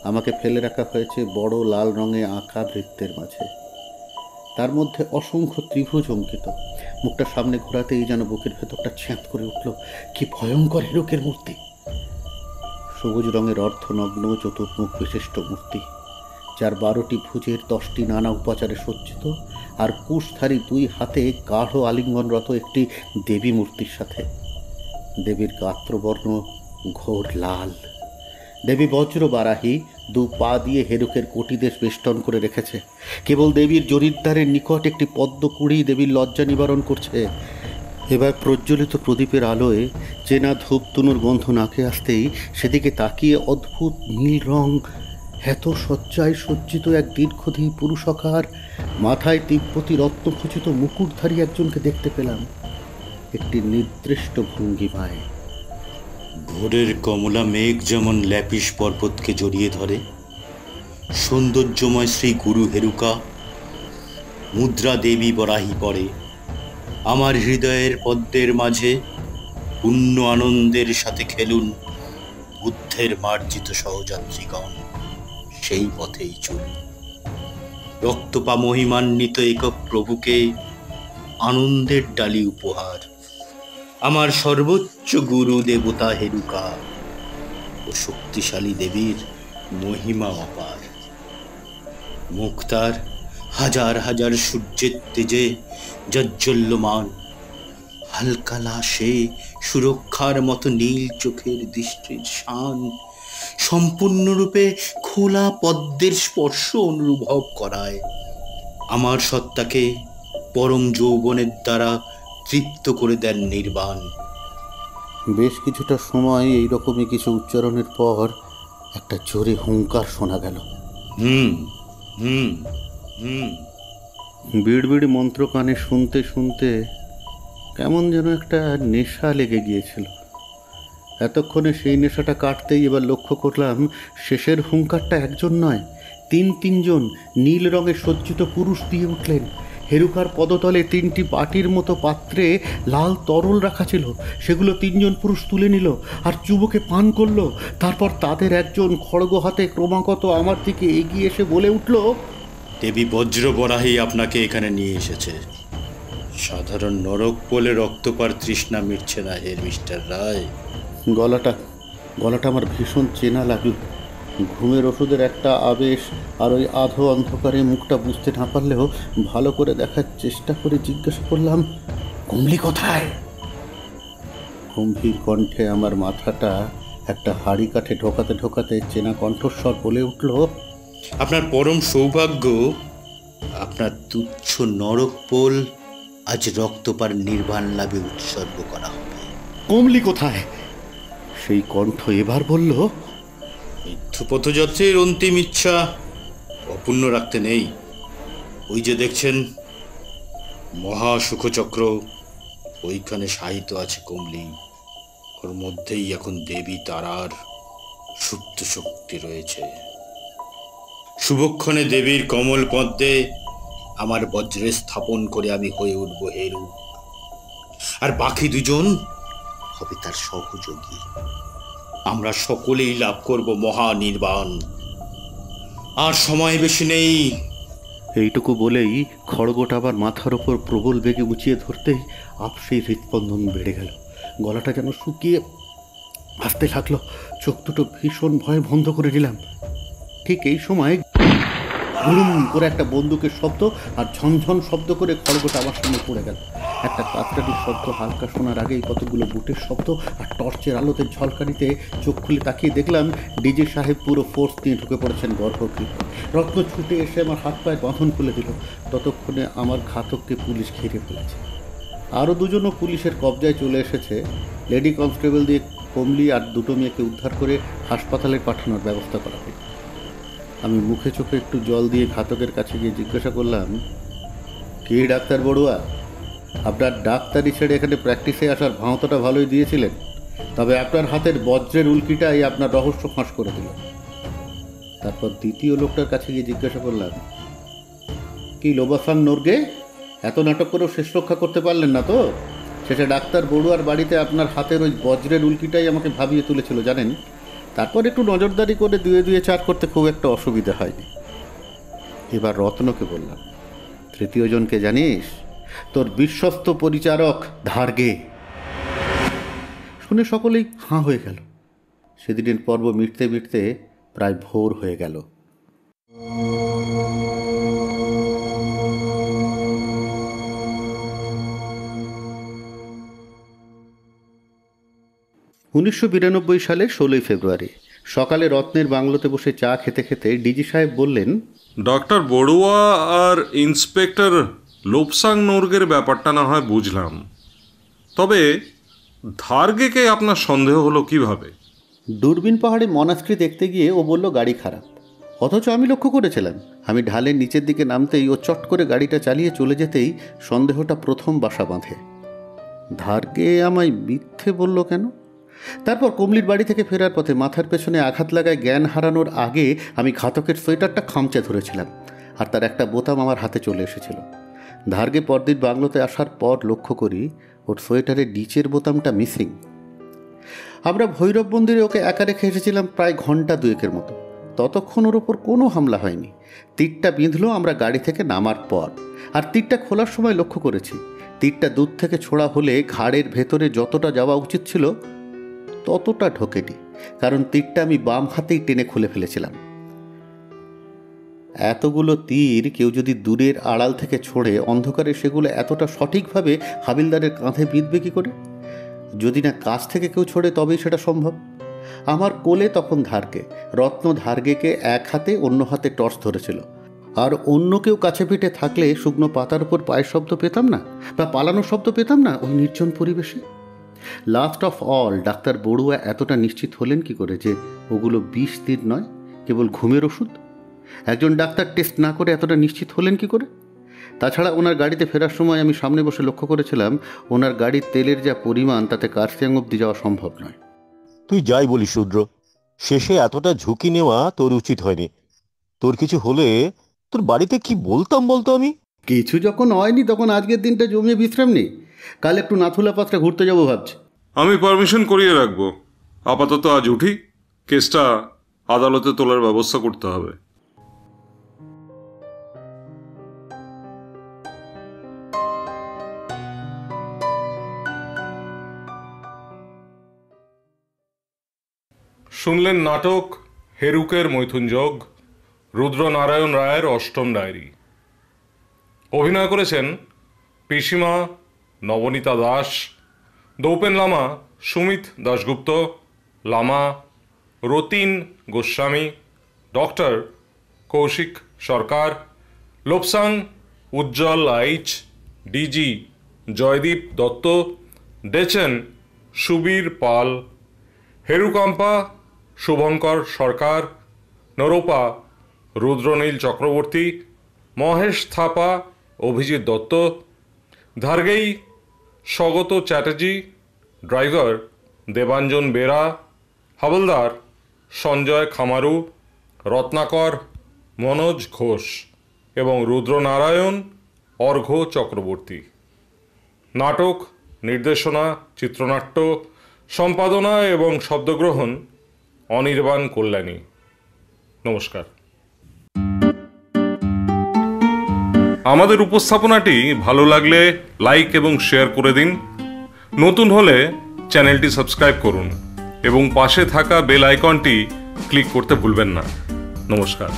আমাকে ফেলে রাখা হয়েছে বড় লাল রঙে আঁকা বৃত্তের মাঝে। তার মধ্যে অসংখ্য ত্রিভুজ অঙ্কিত। মুখটা সামনে ঘোরাতেই যেন বুকের ভেতরটা ছ্যাঁত করে উঠল। কি ভয়ঙ্কর হেরুকের মূর্তি! সবুজ রঙের অর্ধনগ্ন চতুর্মুখ বিশিষ্ট মূর্তি, যার 12টি ভুজের 10টি নানা উপাচারে সজ্জিত, আর কুশধারী 2 হাতে গাঢ় আলিঙ্গনরত একটি দেবী মূর্তির সাথে। দেবীর গাত্রবর্ণ ঘোর লাল। দেবী বজ্র বারাহী 2 পা দিয়ে হেরুকের কোটিদেশ বেষ্টন করে রেখেছে। কেবল দেবীর জরিদ্দারের নিকট একটি পদ্মকুড়ি দেবীর লজ্জা নিবারণ করছে। এবার প্রজ্বলিত প্রদীপের আলোয় চেনা ধূপ তুনুর গন্ধ নাকে আসতেই সেদিকে তাকিয়ে অদ্ভুত নীল রং এত সজ্জায় সজ্জিত এক দীর্ঘদেহী পুরুষকার মাথায় তিব্বতী রত্নখচিত মুকুটধারী একজনকে দেখতে পেলাম একটি নির্দিষ্ট ভঙ্গিমায়। ভোরের কমলা মেঘ যেমন ল্যাপিস পর্বতকে জড়িয়ে ধরে, সৌন্দর্যময় শ্রী গুরু হেরুকা মুদ্রা দেবী বরাহী পরে আমার হৃদয়ের পদ্মের মাঝে পূর্ণ আনন্দের সাথে খেলুন বুদ্ধের মার্জিত সহযাত্রীগণ, সেই পথেই চলুন। রক্তপা মহিমান্বিত একক প্রভুকে আনন্দের ডালি উপহার। আমার সর্বোচ্চ গুরু দেবতা হেরুকা ও শক্তিশালী দেবীর মহিমা অপার। মুক্তার হাজার হাজার সূর্যের তেজে জাজ্জল্যমান, হালকা লাশে সুরক্ষার মতো নীল চোখের দৃষ্টির শান, সম্পূর্ণরূপে খোলা পদ্মের স্পর্শ অনুভব করায়। আমার সত্তাকে পরম যৌবনের দ্বারা তৃপ্ত করে দেন নির্বাণ। বেশ কিছুটা সময় এইরকমই কিছু উচ্চারণের পর একটা জোরে হুঙ্কার শোনা গেল। হুম হুম হুম। বিড়বিড় মন্ত্র কানে শুনতে শুনতে কেমন যেন একটা নেশা লেগে গিয়েছিল। এতক্ষণে সেই নেশাটা কাটতেই এবার লক্ষ্য করলাম শেষের হুঙ্কারটা একজন নয়, তিনজন নীল রঙের সজ্জিত পুরুষ দিয়ে উঠলেন। হেরুকার পদতলে 3টি বাটির মতো পাত্রে লাল তরল রাখা ছিল, সেগুলো 3জন পুরুষ তুলে নিল আর চুবুকে পান করলো। তারপর তাদের একজন খড়গ হাতে ক্রমাগত আমার দিকে এগিয়ে এসে বলে উঠল, দেবী বজ্রবরাহী আপনাকে এখানে নিয়ে এসেছে। সাধারণ নরক বলে রক্তপার তৃষ্ণা মিটছে না হে মিস্টার রায়। গলাটা আমার ভীষণ চেনা লাগলো। ঘুমের ওষুধের একটা আবেশ আর ওই আধো অন্ধকারে মুখটা বুঝতে না পারলেও ভালো করে দেখার চেষ্টা করে জিজ্ঞাসা করলাম, কমলি কোথায়? গম্ভীর কণ্ঠে আমার মাথাটা একটা হাড়ি কাঠে ঢোকাতে ঢোকাতে চেনা কণ্ঠস্বর বলে উঠল, আপনার পরম সৌভাগ্য, আপনার তুচ্ছ নরক পোল আজ রক্তপার নির্বাণ লাভে উৎসর্গ করা হবে। কমলি কোথায়? সেই কণ্ঠ এবার বলল, পথযাত্রীর অন্তিম ইচ্ছা অপূর্ণ রাখতে নেই। ওই যে দেখছেন মহাসুখচক্র, ওইখানে সাহিত্য আছে কমলি। ওর মধ্যেই এখন দেবী তারার সুপ্ত শক্তি রয়েছে। শুভক্ষণে দেবীর কমল পদ্মে আমার বজ্রে স্থাপন করে আমি হয়ে উঠব হেরু, আর বাকি 2জন হবে তার সহযোগী। আমরা সকলেই লাভ করব মহানির্বাণ। আর সময় বেশি নেই। এইটুকু বলেই খড়গটা আবার মাথার ওপর প্রবল বেগে উঁচিয়ে ধরতেই আপসেই হৃৎস্পন্দন বেড়ে গেল। গলাটা যেন শুকিয়ে আসতে লাগলো। চোখ দুটো ভীষণ ভয়ে বন্ধ করে দিলাম। ঠিক এই সময় হুড়ুম করে একটা বন্দুকের শব্দ আর ঝনঝন শব্দ করে খড়গটা আমার সামনে পড়ে গেল। একটা কাতরানির শব্দ হালকা শোনার আগেই কতগুলো বুটের শব্দ আর টর্চের আলোতে ঝলকানিতে চোখ খুলে তাকিয়ে দেখলাম ডিজি সাহেব পুরো ফোর্স নিয়ে ঢুকে পড়েছেন গর্ভগৃহে। রত্ন ছুটে এসে আমার হাত পায়ে বাঁধন খুলে দিল। ততক্ষণে আমার ঘাতককে পুলিশ ঘিরে ফেলেছে। আরও 2জনও পুলিশের কবজায় চলে এসেছে। লেডি কনস্টেবল দিয়ে কমলি আর 2টো মেয়েকে উদ্ধার করে হাসপাতালে পাঠানোর ব্যবস্থা করা হলো। আমি মুখে চোখে একটু জল দিয়ে ঘাতকের কাছে গিয়ে জিজ্ঞাসা করলাম, কি ডাক্তার বড়ুয়া, আপনার ডাক্তারি ছেড়ে এখানে প্র্যাকটিসে আসার ভাঁওতাটা ভালোই দিয়েছিলেন, তবে আপনার হাতের বজ্রের উল্কিটাই আপনার রহস্য ফাঁস করে দিল। তারপর দ্বিতীয় লোকটার কাছে গিয়ে জিজ্ঞাসা করলাম, কি লোবাসান নর্গে, এত নাটক করেও শেষ রক্ষা করতে পারলেন না তো? শেষে ডাক্তার বড়ুয়ার বাড়িতে আপনার হাতের ওই বজ্রের উল্কিটাই আমাকে ভাবিয়ে তুলেছিল জানেন। তারপর একটু নজরদারি করে 2 4 করতে খুব একটা অসুবিধা হয়নি। এবার রত্নকে বললাম, 3য় জনকে জানিস? তোর বিশ্বস্ত পরিচারক ধার্গে। শুনে সকলেই হাঁ হয়ে গেল। সেদিনের পর্ব মিটতে মিটতে প্রায় ভোর হয়ে গেল। 1992 সালের 16 ফেব্রুয়ারি সকালে রত্নের বাংলোতে বসে চা খেতে খেতে ডিজি সাহেব বললেন, ডক্টর বড়ুয়া আর ইন্সপেক্টর লোপসাং নর্গের ব্যাপারটা না হয় বুঝলাম, তবে ধার্গেকে আপনার সন্দেহ হলো কিভাবে? দূরবীন পাহাড়ে মনাস্ট্রি দেখতে গিয়ে ও বলল গাড়ি খারাপ, অথচ আমি লক্ষ্য করেছিলাম আমি ঢালের নিচের দিকে নামতেই ও চট করে গাড়িটা চালিয়ে চলে যেতেই সন্দেহটা প্রথম বাসা বাঁধে। ধার্গে আমায় মিথ্যে বলল কেন? তারপর কমলির বাড়ি থেকে ফেরার পথে মাথার পেছনে আঘাত লাগায় জ্ঞান হারানোর আগে আমি ঘাতকের সোয়েটারটা খামচে ধরেছিলাম আর তার একটা বোতাম আমার হাতে চলে এসেছিল। ধার্গে পরদিন বাংলোতে আসার পর লক্ষ্য করি ওর সোয়েটারের নিচের বোতামটা মিসিং। আমরা ভৈরব মন্দিরে ওকে একা রেখে এসেছিলাম প্রায় ঘন্টা 2 মতো। ততক্ষণ ওর ওপর কোনো হামলা হয়নি। তীরটা বিঁধল আমরা গাড়ি থেকে নামার পর। আর তীরটা খোলার সময় লক্ষ্য করেছি, তীরটা দূর থেকে ছোড়া হলে ঘাড়ের ভেতরে যতটা যাওয়া উচিত ছিল ততটা ঢোকেনি, কারণ তীরটা আমি বাম হাতেই টেনে খুলে ফেলেছিলাম। এতগুলো তীর কেউ যদি দূরের আড়াল থেকে ছোড়ে, অন্ধকারে সেগুলো এতটা সঠিকভাবে হাবিলদারের কাঁধে বিঁধবে কী করে? যদি না কাছ থেকে কেউ ছোড়ে তবেই সেটা সম্ভব। আমার কোলে তখন ধারকে, রত্ন ধারগেকে এক হাতে অন্য হাতে টর্চ ধরেছিল। আর অন্য কেউ কাছে পিঠে থাকলে শুকনো পাতার উপর পায়ের শব্দ পেতাম না, বা পালানোর শব্দ পেতাম না ওই নির্জন পরিবেশে। Last of all doctor Barua এতটা নিশ্চিত হলেন কি করে যে ওগুলো বিষ তীর নয়, কেবল ঘুমের ওষুধ? একজন ডাক্তার টেস্ট না করে এতটা নিশ্চিত হলেন কি করে? তাছাড়া ওনার গাড়িতে ফেরার সময় আমি সামনে বসে লক্ষ্য করেছিলাম ওনার গাড়ির তেলের যা পরিমাণ তাতে কার্সিয়াং অব্দি যাওয়া সম্ভব নয়। তুই যাই বলিস রুদ্র, শেষে এতটা ঝুঁকি নেওয়া তোর উচিত হয়নি। তোর কিছু হলে তোর বাড়িতে কি বলতাম বলতো আমি? কিছু যখন হয়নি তখন আজকের দিনটা জমিয়ে বিশ্রাম নেই। কাল একটু নাথুলা পাত্রা ঘুরতে যাবো ভাবছি। আমি পারমিশন করিয়ে রাখবো। আপাতত আজ উঠি, কেসটা আদালতে তোলার ব্যবস্থা করতে হবে। শুনলেন নাটক হেরুকের মৈথুনযোগ, রুদ্রনারায়ণ রায়ের অষ্টম ডায়েরি। অভিনয় করেছেন পিসিমা নবনীতা দাস, দৌপেন লামা সুমিত দাশগুপ্ত, লামা রতিন গোস্বামী, ডক্টর কৌশিক সরকার, লোপসাং উজ্জ্বল আইচ, ডিজি জয়দীপ দত্ত, ডেচেন সুবীর পাল, হেরুকাম্পা শুভঙ্কর সরকার, নরোপা রুদ্রনীল চক্রবর্তী, মহেশ থাপা অভিজিৎ দত্ত, ধারগেই স্বগত চ্যাটার্জি, ড্রাইভার দেবাঞ্জন বেরা, হাবলদার সঞ্জয় খামারু, রত্নাকর মনোজ ঘোষ এবং রুদ্রনারায়ণ অর্ঘ্য চক্রবর্তী। নাটক নির্দেশনা, চিত্রনাট্য, সম্পাদনা এবং শব্দগ্রহণ অনির্বাণ কল্যাণী। নমস্কার। আমাদের উপস্থাপনাটি ভালো লাগলে লাইক এবং শেয়ার করে দিন। নতুন হলে চ্যানেলটি সাবস্ক্রাইব করুন এবং পাশে থাকা বেল আইকনটি ক্লিক করতে ভুলবেন না। নমস্কার।